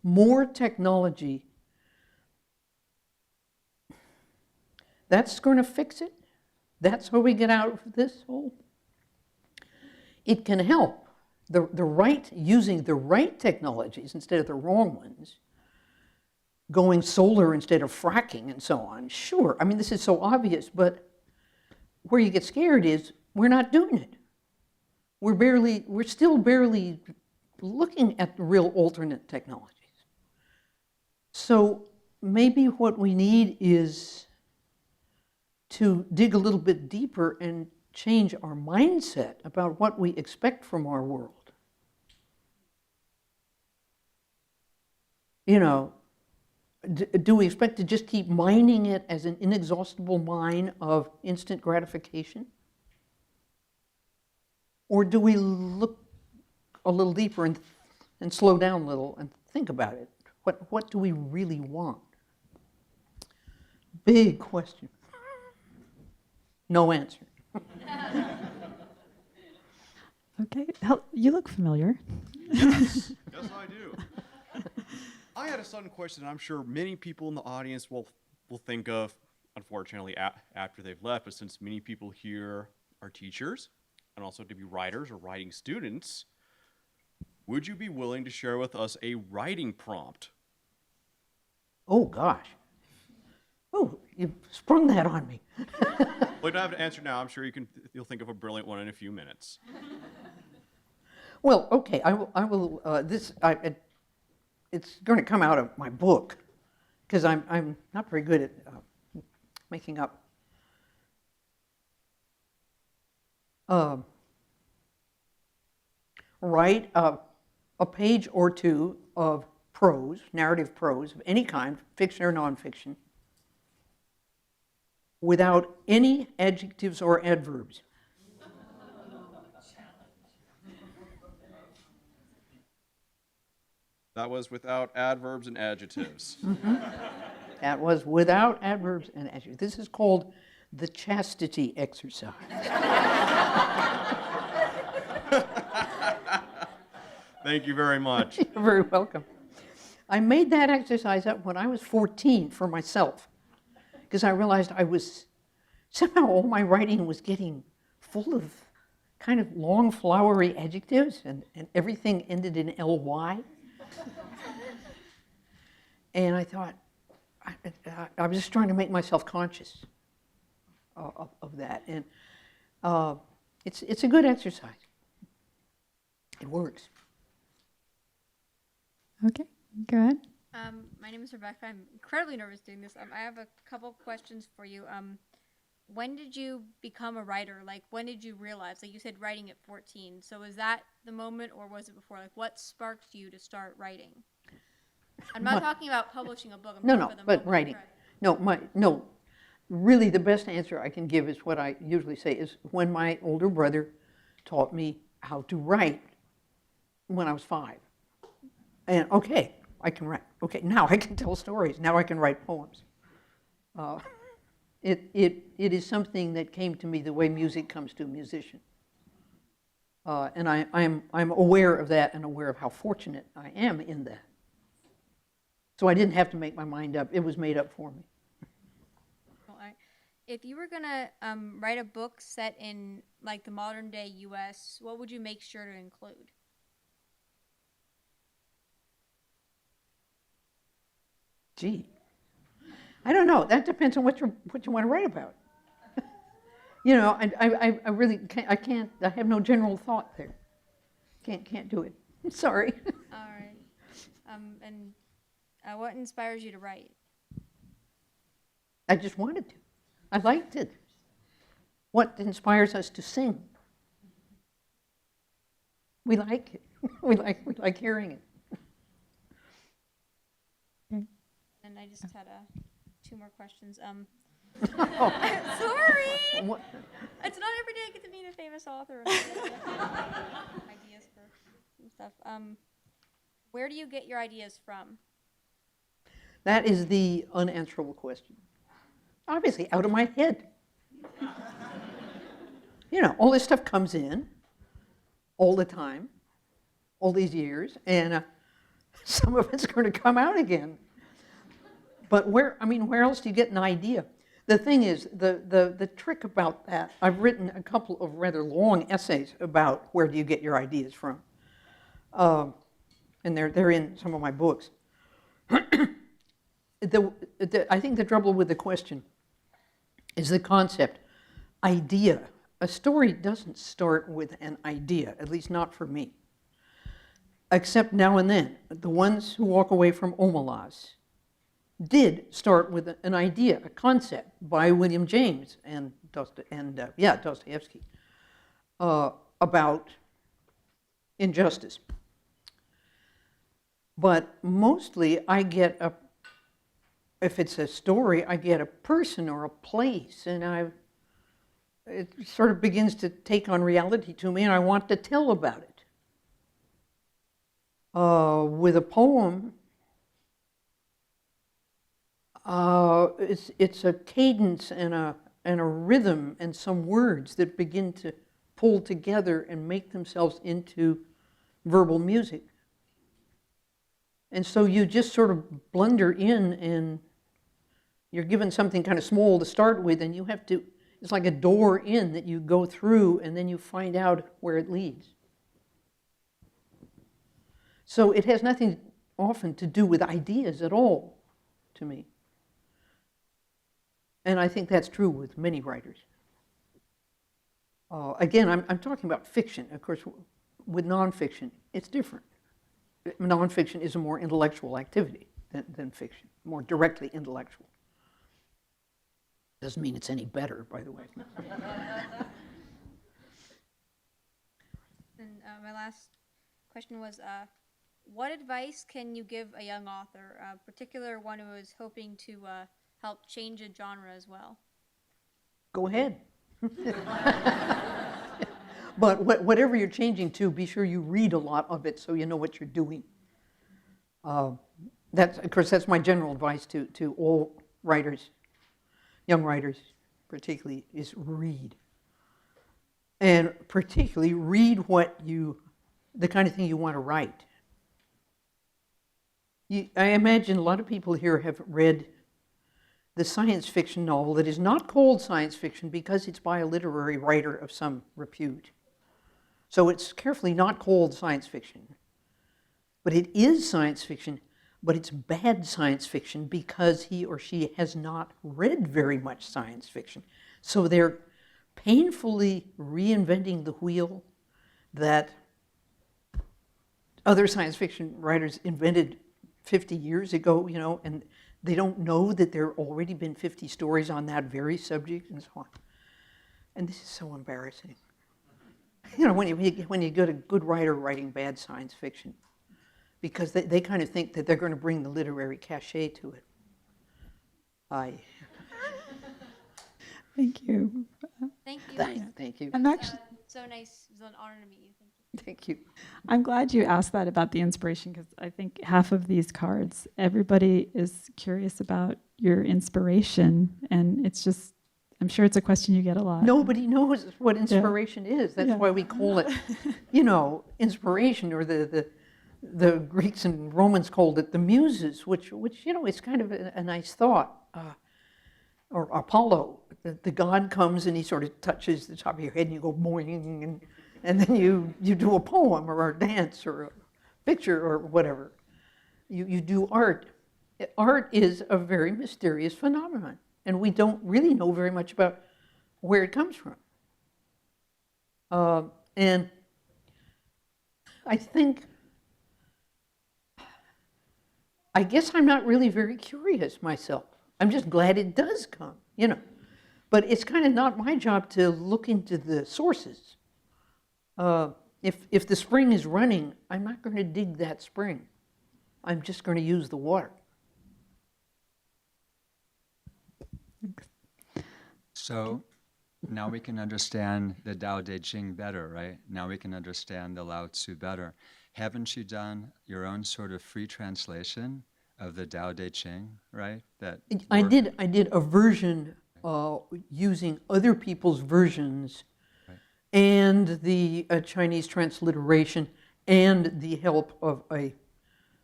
More technology, that's going to fix it? That's how we get out of this hole? It can help. Using the right technologies instead of the wrong ones, going solar instead of fracking and so on. Sure, I mean, this is so obvious, but where you get scared is we're not doing it. We're still barely looking at the real alternate technologies. So maybe what we need is to dig a little bit deeper and change our mindset about what we expect from our world. You know, do we expect to just keep mining it as an inexhaustible mine of instant gratification? Or do we look a little deeper and slow down a little and think about it? What do we really want? Big question. No answer. Okay, you look familiar. Yes, yes I do. I had a sudden question that I'm sure many people in the audience will think of, unfortunately, after they've left, but since many people here are teachers and also to be writers or writing students, would you be willing to share with us a writing prompt? Oh, gosh. Oh, you sprung that on me. Well, you don't have to answer now. I'm sure you'll think of a brilliant one in a few minutes. Well, okay, it's going to come out of my book, because I'm not very good at making up. Write a page or two of prose, narrative prose of any kind, fiction or nonfiction, without any adjectives or adverbs. That was without adverbs and adjectives. Mm-hmm. That was without adverbs and adjectives. This is called The Chastity Exercise. Thank you very much. You're very welcome. I made that exercise up when I was 14 for myself, because I realized somehow all my writing was getting full of kind of long, flowery adjectives, and everything ended in ly. And I thought, I was just trying to make myself conscious of that. And it's a good exercise. It works. Okay, go ahead. My name is Rebecca. I'm incredibly nervous doing this. I have a couple questions for you. When did you become a writer? Like, when did you realize? Like, you said writing at 14. So was that the moment, or was it before? Like, what sparked you to start writing? I'm not talking about publishing a book. I'm talking about the but moment writing. you read. No. Really, the best answer I can give is what I usually say is when my older brother taught me how to write when I was 5. And okay, I can write. Okay, now I can tell stories. Now I can write poems. It is something that came to me the way music comes to a musician. And I'm aware of that and aware of how fortunate I am in that. So I didn't have to make my mind up. It was made up for me. If you were gonna write a book set in like the modern day U.S., what would you make sure to include? Gee, I don't know. That depends on what you want to write about. You know, I really can't. I have no general thought there. Can't do it. Sorry. All right. And what inspires you to write? I just wanted to. I liked it. What inspires us to sing? We like it. We like hearing it. And I just had 2 more questions. Oh. Sorry. What? It's not every day I get to meet a famous author. Ideas for some stuff. Where do you get your ideas from? That is the unanswerable question. Obviously, out of my head. You know, all this stuff comes in all the time, all these years, and some of it's going to come out again. But where else do you get an idea? The thing is, the trick about that, I've written a couple of rather long essays about where do you get your ideas from. And they're in some of my books. I think the trouble with the question is the concept, idea. A story doesn't start with an idea, at least not for me. Except now and then. The ones who walk away from Omelas did start with an idea, a concept by William James and Dostoevsky about injustice. But mostly I get if it's a story, I get a person or a place, and it sort of begins to take on reality to me, and I want to tell about it. With a poem, it's a cadence and a rhythm and some words that begin to pull together and make themselves into verbal music. And so you just sort of blunder in, and you're given something kind of small to start with, and you have to, it's like a door in that you go through, and then you find out where it leads. So it has nothing often to do with ideas at all, to me. And I think that's true with many writers. Again, I'm talking about fiction. Of course, with nonfiction, it's different. Nonfiction is a more intellectual activity than fiction, more directly intellectual. Doesn't mean it's any better, by the way. And my last question was, what advice can you give a young author, a particular one who is hoping to help change a genre as well? Go ahead. But whatever you're changing to, be sure you read a lot of it so you know what you're doing. Of course, that's my general advice to all writers, young writers. particularly, is read. And particularly read the kind of thing you want to write. I imagine a lot of people here have read the science fiction novel that is not called science fiction because it's by a literary writer of some repute. So it's carefully not called science fiction. But it is science fiction, but it's bad science fiction because he or she has not read very much science fiction. So they're painfully reinventing the wheel that other science fiction writers invented 50 years ago, you know, and they don't know that there have already been 50 stories on that very subject and so on. And this is so embarrassing. You know, when you get a good writer writing bad science fiction, because they kind of think that they're going to bring the literary cachet to it. Thank you. Thank you. Thank you. I'm actually so nice. It was an honor to meet you. Thank you. Thank you. I'm glad you asked that about the inspiration, because I think half of these cards, everybody is curious about your inspiration, and it's just, I'm sure it's a question you get a lot. Nobody knows what inspiration is. That's why we call it, you know, inspiration, or the Greeks and Romans called it the muses, which you know, it's kind of a nice thought. Or Apollo, the god comes and he sort of touches the top of your head and you go boing, and then you do a poem or a dance or a picture or whatever. You do art. Art is a very mysterious phenomenon, and we don't really know very much about where it comes from. And I guess I'm not really very curious myself. I'm just glad it does come, you know. But it's kind of not my job to look into the sources. If the spring is running, I'm not going to dig that spring. I'm just going to use the water. So now we can understand the Tao Te Ching better, right? Now we can understand the Lao Tzu better. Haven't you done your own sort of free translation of the Tao Te Ching, right? I did a version using other people's versions, right, and the Chinese transliteration, and the help of a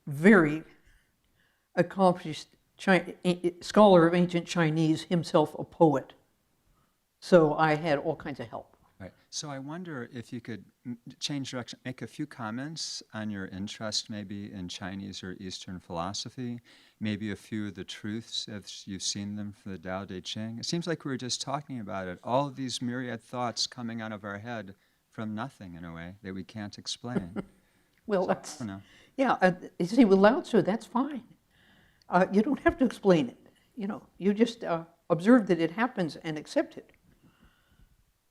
very accomplished scholar of ancient Chinese, himself a poet. So I had all kinds of help. Right. So I wonder if you could change direction, make a few comments on your interest maybe in Chinese or Eastern philosophy, maybe a few of the truths as you've seen them from the Tao Te Ching. It seems like we were just talking about it, all of these myriad thoughts coming out of our head from nothing in a way that we can't explain. Well, so, that's, you know. Yeah, you see, with Lao Tzu, that's fine. You don't have to explain it. You know, you just observe that it happens and accept it.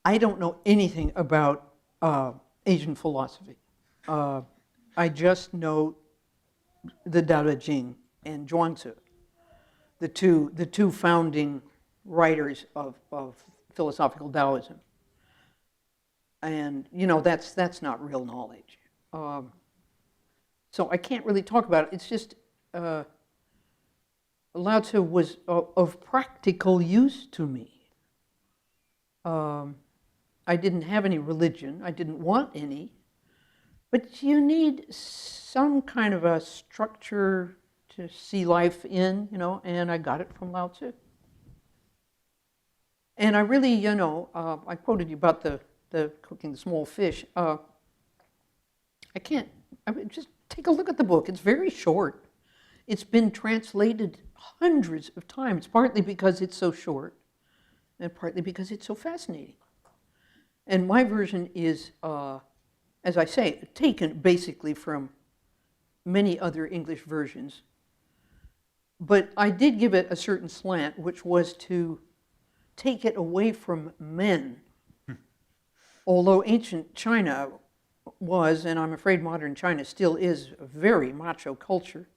I don't know anything about Asian philosophy. I just know the Tao Te Ching and Zhuangzi, the two founding writers of philosophical Taoism. And you know, that's not real knowledge. So I can't really talk about it. It's just Lao Tzu was of practical use to me. I didn't have any religion. I didn't want any. But you need some kind of a structure to see life in, you know, and I got it from Lao Tzu. And I really, you know, I quoted you about the cooking the small fish. I mean, just take a look at the book. It's very short. It's been translated hundreds of times, partly because it's so short, and partly because it's so fascinating. And my version is, as I say, taken basically from many other English versions. But I did give it a certain slant, which was to take it away from men. Although ancient China was, and I'm afraid modern China still is, a very macho culture,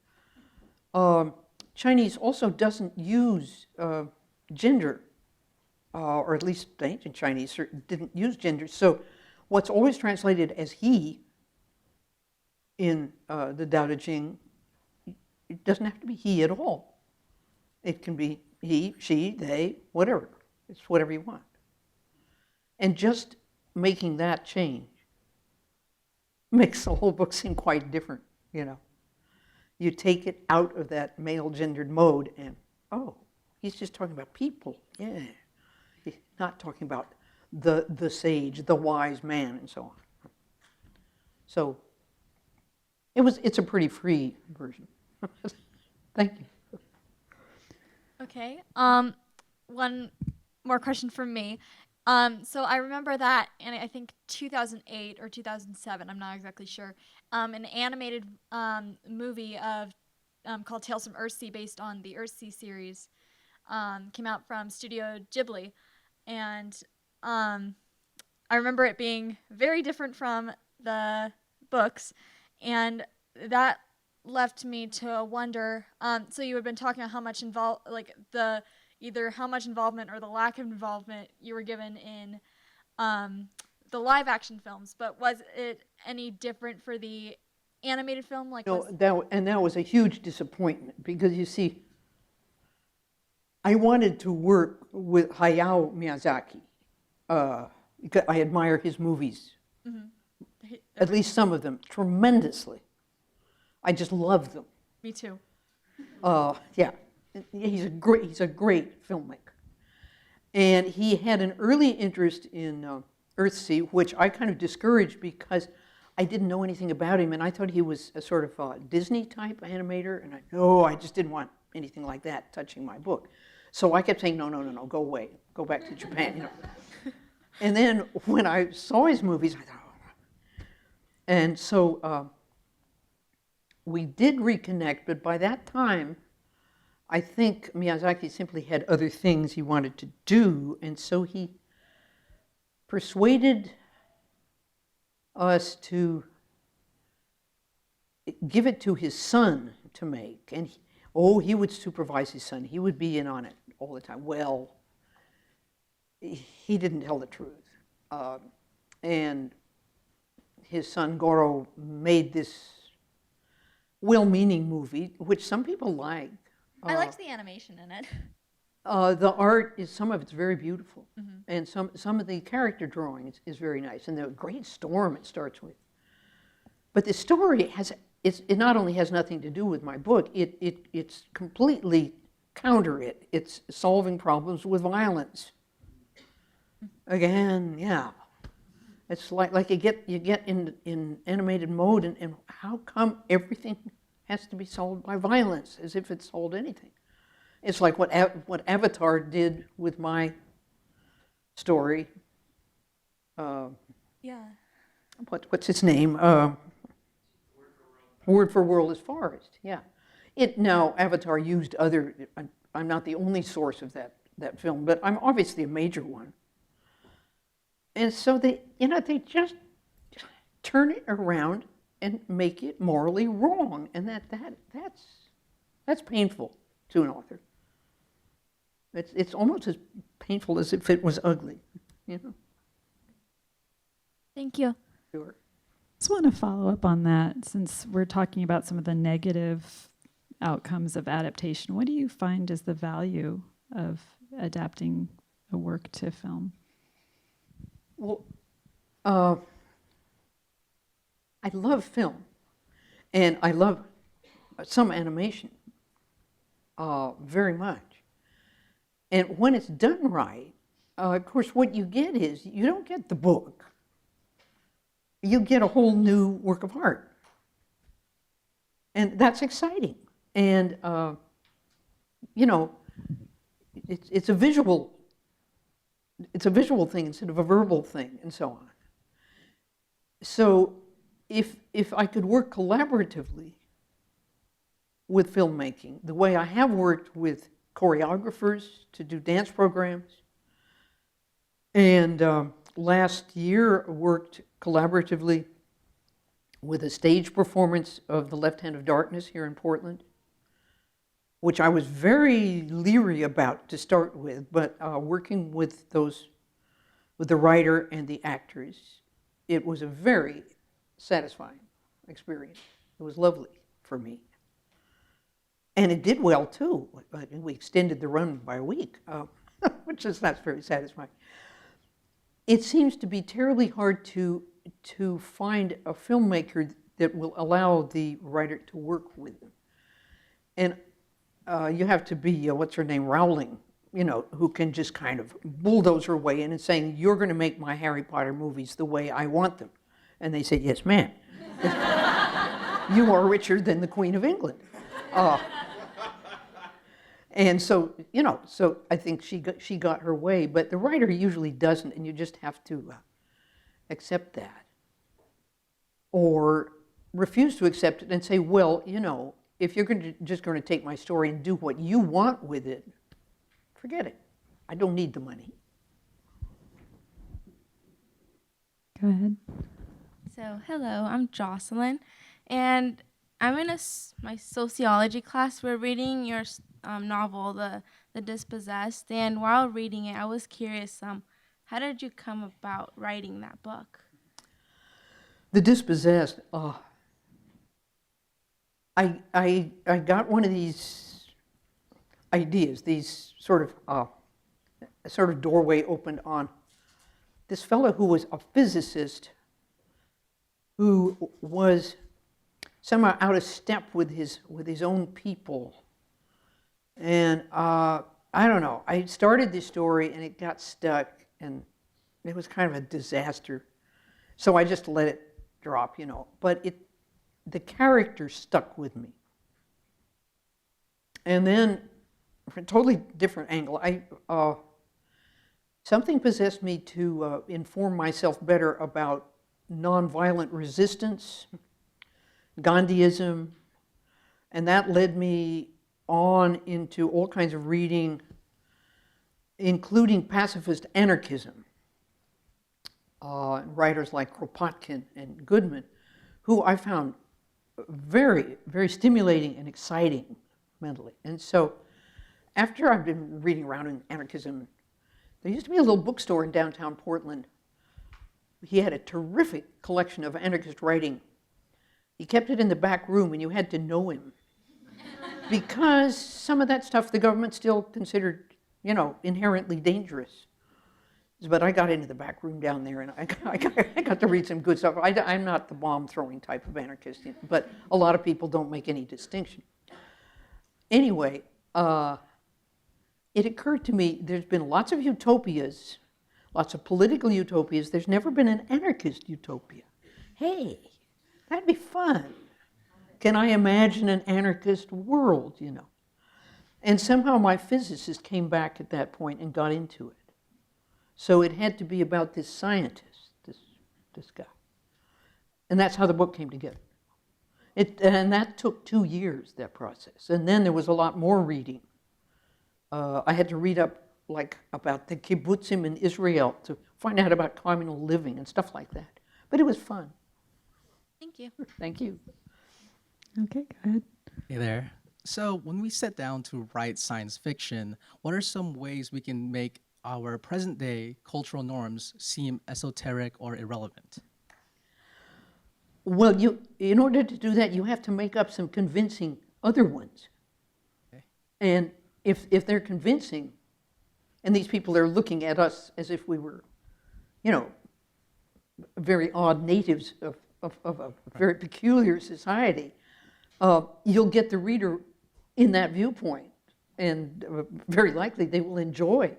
Chinese also doesn't use gender. Or at least the ancient Chinese didn't use gender. So what's always translated as he in the Tao Te Ching, it doesn't have to be he at all. It can be he, she, they, whatever. It's whatever you want. And just making that change makes the whole book seem quite different, you know. You take it out of that male-gendered mode and, oh, he's just talking about people, yeah. He's not talking about the sage, the wise man, and so on. So it's a pretty free version. Thank you. Okay. One more question from me. So I remember that in I think 2008 or 2007, I'm not exactly sure, an animated movie of called Tales from Earthsea, based on the Earthsea series, came out from Studio Ghibli, and I remember it being very different from the books, and that left me to wonder. So you had been talking about how much either how much involvement or the lack of involvement you were given in the live action films, but was it any different for the animated film? Like, No, that was a huge disappointment, because you see, I wanted to work with Hayao Miyazaki. Because I admire his movies, at least some of them, tremendously. I just love them. Me too. Yeah, he's a great filmmaker, and he had an early interest in Earthsea, which I kind of discouraged because I didn't know anything about him, and I thought he was a sort of Disney type animator, and I just didn't want anything like that touching my book. So I kept saying, no, go away, go back to Japan, you know. And then when I saw his movies, I thought, oh. And so we did reconnect, but by that time, I think Miyazaki simply had other things he wanted to do, and so he persuaded us to give it to his son to make. And he would supervise his son. He would be in on it all the time. Well, he didn't tell the truth. And his son Goro made this well-meaning movie, which some people like. I liked the animation in it. The art some of it's very beautiful, and some of the character drawing is very nice, and the great storm it starts with. But the story it not only has nothing to do with my book, it's completely counter it. It's solving problems with violence. Again, yeah. It's like you get in animated mode, and how come everything has to be solved by violence, as if it solved anything? It's like what Avatar did with my story. Yeah. What's its name? Word for World is Forest. Yeah. Now Avatar used other. I'm not the only source of that film, but I'm obviously a major one. And so they just turn it around and make it morally wrong, and that's painful to an author. It's almost as painful as if it was ugly, you know. Thank you. Sure. Just want to follow up on that, since we're talking about some of the negative outcomes of adaptation. What do you find is the value of adapting a work to film? Well, I love film, and I love some animation very much. And when it's done right, of course, what you get is you don't get the book. You get a whole new work of art. And that's exciting. And, it's a visual thing instead of a verbal thing, and so on. So if I could work collaboratively with filmmaking, the way I have worked with choreographers to do dance programs, and last year worked collaboratively with a stage performance of The Left Hand of Darkness here in Portland, which I was very leery about to start with, but working with the writer and the actors, it was a very satisfying experience. It was lovely for me. And it did well, too. We extended the run by a week. which is not very satisfying. It seems to be terribly hard to find a filmmaker that will allow the writer to work with them. And you have to be, what's her name, Rowling, who can just kind of bulldoze her way in and saying, you're going to make my Harry Potter movies the way I want them. And they say, yes, ma'am. You are richer than the Queen of England. And so, so I think she got her way, but the writer usually doesn't, and you just have to accept that. Or refuse to accept it and say, well, if you're just going to take my story and do what you want with it, forget it. I don't need the money. Go ahead. So, hello, I'm Jocelyn, and I'm in my sociology class. We're reading your novel, The Dispossessed, and while reading it, I was curious, how did you come about writing that book? The Dispossessed, I got one of these ideas, these sort of doorway opened on this fellow who was a physicist who was somehow out of step with his own people. And I don't know, I started this story and it got stuck and it was kind of a disaster. So I just let it drop, but the character stuck with me. And then, from a totally different angle, something possessed me to inform myself better about nonviolent resistance, Gandhiism, and that led me on into all kinds of reading, including pacifist anarchism. Writers like Kropotkin and Goodman, who I found very, very stimulating and exciting mentally. And so after I've been reading around in anarchism, there used to be a little bookstore in downtown Portland. He had a terrific collection of anarchist writing. He kept it in the back room and you had to know him. Because some of that stuff the government still considered, inherently dangerous. But I got into the back room down there and I got to read some good stuff. I'm not the bomb-throwing type of anarchist, but a lot of people don't make any distinction. Anyway, it occurred to me there's been lots of utopias, lots of political utopias. There's never been an anarchist utopia. Hey, that'd be fun. Can I imagine an anarchist world, And somehow my physicist came back at that point and got into it. So it had to be about this scientist, this guy. And that's how the book came together. And that took 2 years, that process. And then there was a lot more reading. I had to read up about the kibbutzim in Israel to find out about communal living and stuff like that. But it was fun. Thank you. Thank you. Okay, go ahead. Hey there. So when we sit down to write science fiction, what are some ways we can make our present-day cultural norms seem esoteric or irrelevant? Well, in order to do that, you have to make up some convincing other ones. Okay. And if they're convincing, and these people are looking at us as if we were, very odd natives of a very peculiar society, you'll get the reader in that viewpoint, and very likely they will enjoy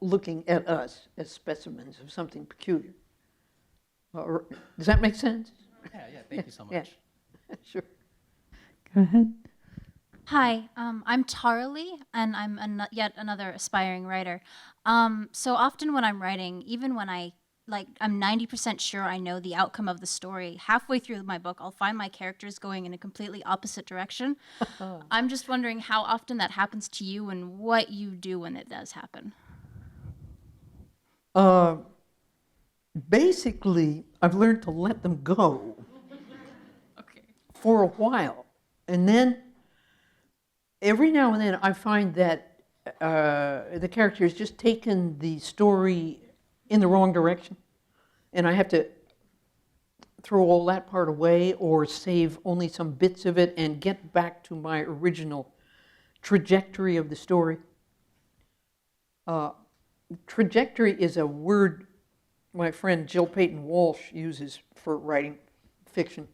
looking at us as specimens of something peculiar. Does that make sense? Yeah, thank you so much. Yeah. Sure. Go ahead. Hi, I'm Tarly, and I'm yet another aspiring writer. So often when I'm writing, even when I'm 90% sure I know the outcome of the story, halfway through my book, I'll find my characters going in a completely opposite direction. I'm just wondering how often that happens to you and what you do when it does happen. Basically, I've learned to let them go for a while. And then every now and then I find that the character has just taken the story in the wrong direction. And I have to throw all that part away or save only some bits of it and get back to my original trajectory of the story. Trajectory is a word my friend Jill Peyton Walsh uses for writing fiction,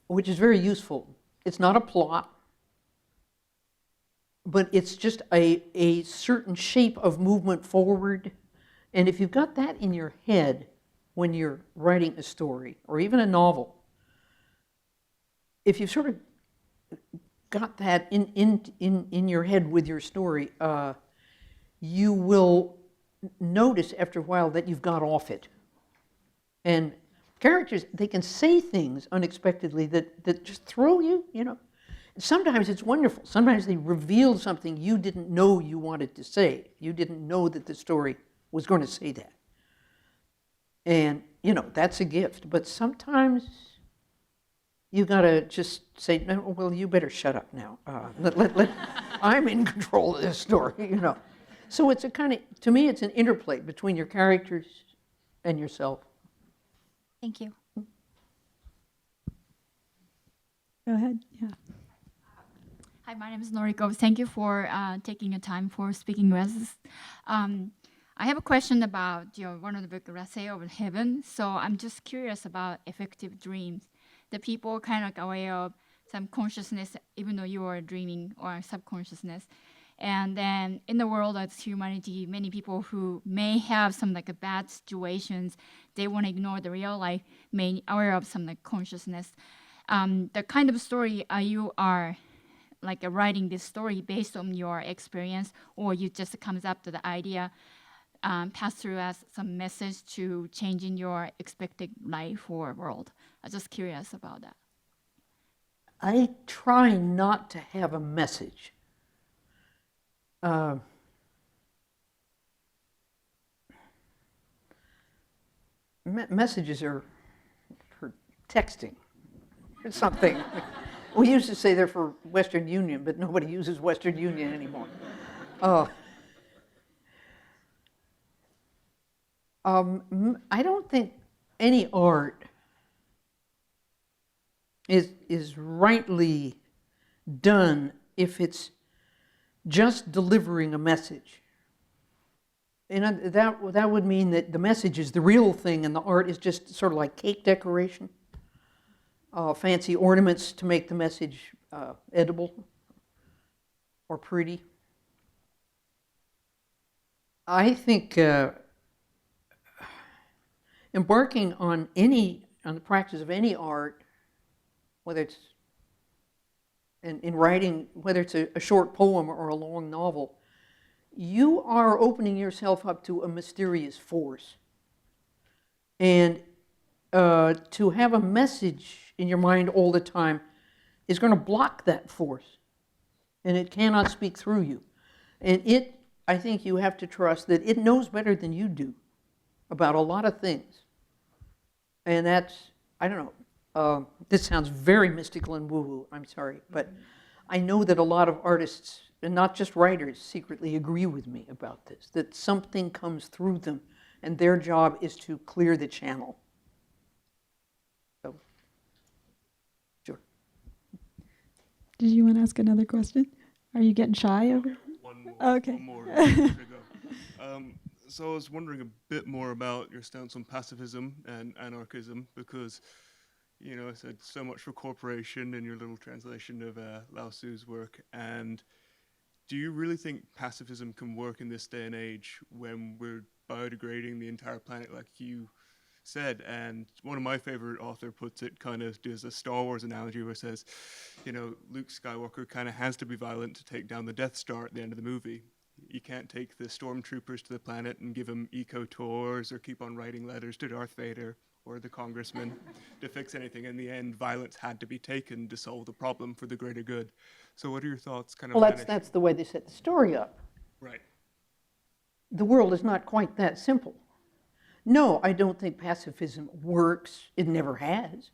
which is very useful. It's not a plot, but it's just a certain shape of movement forward. And if you've got that in your head when you're writing a story or even a novel, if you've sort of got that in your head with your story, you will notice after a while that you've got off it. And characters, they can say things unexpectedly that just throw you, you know. Sometimes it's wonderful. Sometimes they reveal something you didn't know you wanted to say. You didn't know that the story was going to say that. And, you know, that's a gift. But sometimes you got to just say, no, well, you better shut up now. I'm in control of this story, you know. So it's a kind of, to me, it's an interplay between your characters and yourself. Thank you. Go ahead. Yeah. Hi, my name is Noriko. Thank you for taking your time for speaking with us. I have a question about one of the book, Rase of Heaven. So I'm just curious about effective dreams. The people kind of aware of some consciousness, even though you are dreaming or subconsciousness. And then in the world as humanity, many people who may have some like a bad situations, they want to ignore the real life, may aware of some like consciousness. The kind of story you are like writing this story based on your experience, or you just comes up to the idea, pass through as some message to changing your expected life or world. I'm just curious about that. I try not to have a message. Messages are for texting or something. We used to say they're for Western Union, but nobody uses Western Union anymore. I don't think any art is rightly done if it's just delivering a message. And that would mean that the message is the real thing and the art is just sort of like cake decoration, fancy ornaments to make the message edible or pretty. I think embarking on the practice of any art, whether it's in writing, whether it's a short poem or a long novel, you are opening yourself up to a mysterious force. And to have a message in your mind all the time is going to block that force. And it cannot speak through you. And I think you have to trust that it knows better than you do about a lot of things. And that's, I don't know, this sounds very mystical and woo-woo, I'm sorry, but I know that a lot of artists, and not just writers, secretly agree with me about this, that something comes through them and their job is to clear the channel. So, sure. Did you want to ask another question? Are you getting shy over? One more. Okay. One more. So I was wondering a bit more about your stance on pacifism and anarchism, because, you know, I said so much for corporation in your little translation of Lao Tzu's work. And do you really think pacifism can work in this day and age when we're biodegrading the entire planet, like you said? And one of my favorite author puts it, kind of does a Star Wars analogy where it says, you know, Luke Skywalker kind of has to be violent to take down the Death Star at the end of the movie. You can't take the stormtroopers to the planet and give them eco tours or keep on writing letters to Darth Vader or the congressman to fix anything. In the end, violence had to be taken to solve the problem for the greater good. So what are your thoughts kind of well, that's the way they set the story up. Right. The world is not quite that simple. No, I don't think pacifism works. It never has.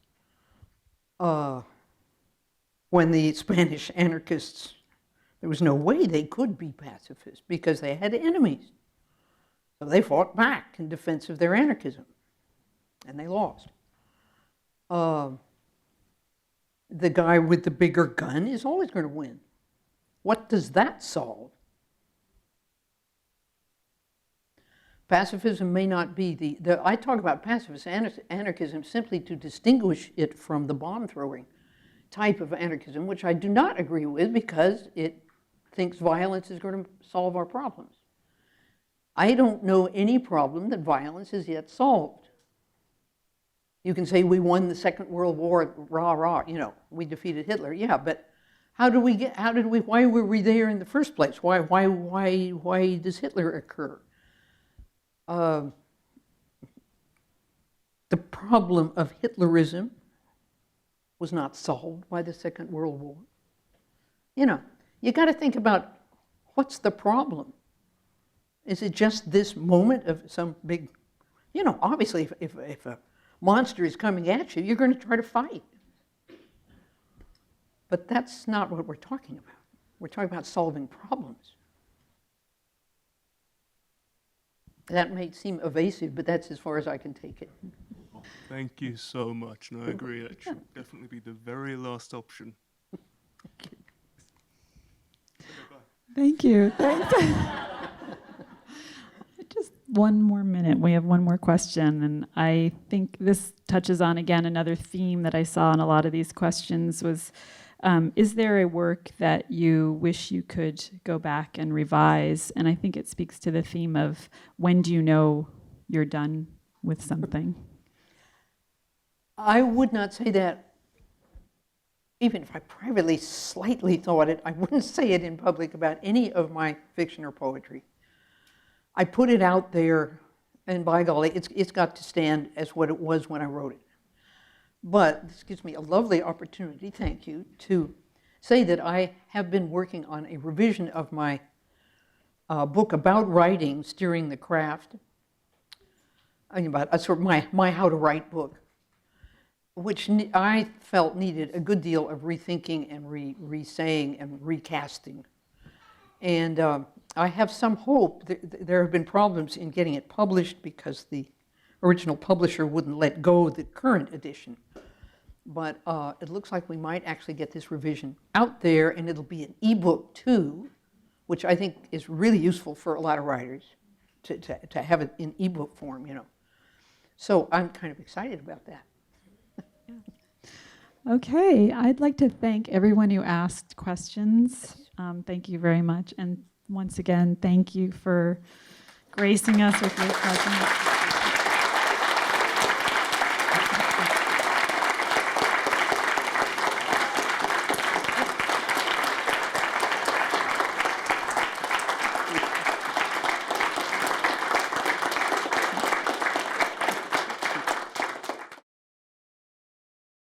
When the Spanish anarchists, there was no way they could be pacifists because they had enemies. So they fought back in defense of their anarchism, and they lost. The guy with the bigger gun is always going to win. What does that solve? Pacifism may not be I talk about pacifist anarchism simply to distinguish it from the bomb-throwing type of anarchism, which I do not agree with because it thinks violence is going to solve our problems. I don't know any problem that violence has yet solved. You can say we won the Second World War, rah, rah, you know, we defeated Hitler. Yeah, but why were we there in the first place? Why does Hitler occur? The problem of Hitlerism was not solved by the Second World War. You know, you got to think about what's the problem. Is it just this moment of some big, you know, obviously if a monster is coming at you, you're going to try to fight. But that's not what we're talking about. We're talking about solving problems. That may seem evasive, but that's as far as I can take it. Thank you so much, and I agree. That should definitely be the very last option. Thank you. Thanks. Just one more minute. We have one more question, and I think this touches on, again, another theme that I saw in a lot of these questions was, is there a work that you wish you could go back and revise? And I think it speaks to the theme of when do you know you're done with something? I would not say that. Even if I privately slightly thought it, I wouldn't say it in public about any of my fiction or poetry. I put it out there, and by golly, it's got to stand as what it was when I wrote it. But this gives me a lovely opportunity, thank you, to say that I have been working on a revision of my book about writing, Steering the Craft, about a sort of my how to write book, which I felt needed a good deal of rethinking and re-saying and recasting. And I have some hope. There have been problems in getting it published because the original publisher wouldn't let go of the current edition. But it looks like we might actually get this revision out there, and it'll be an ebook too, which I think is really useful for a lot of writers to have it in ebook form, you know. So I'm kind of excited about that. Okay, I'd like to thank everyone who asked questions. Thank you very much. And once again, thank you for gracing us with your presence.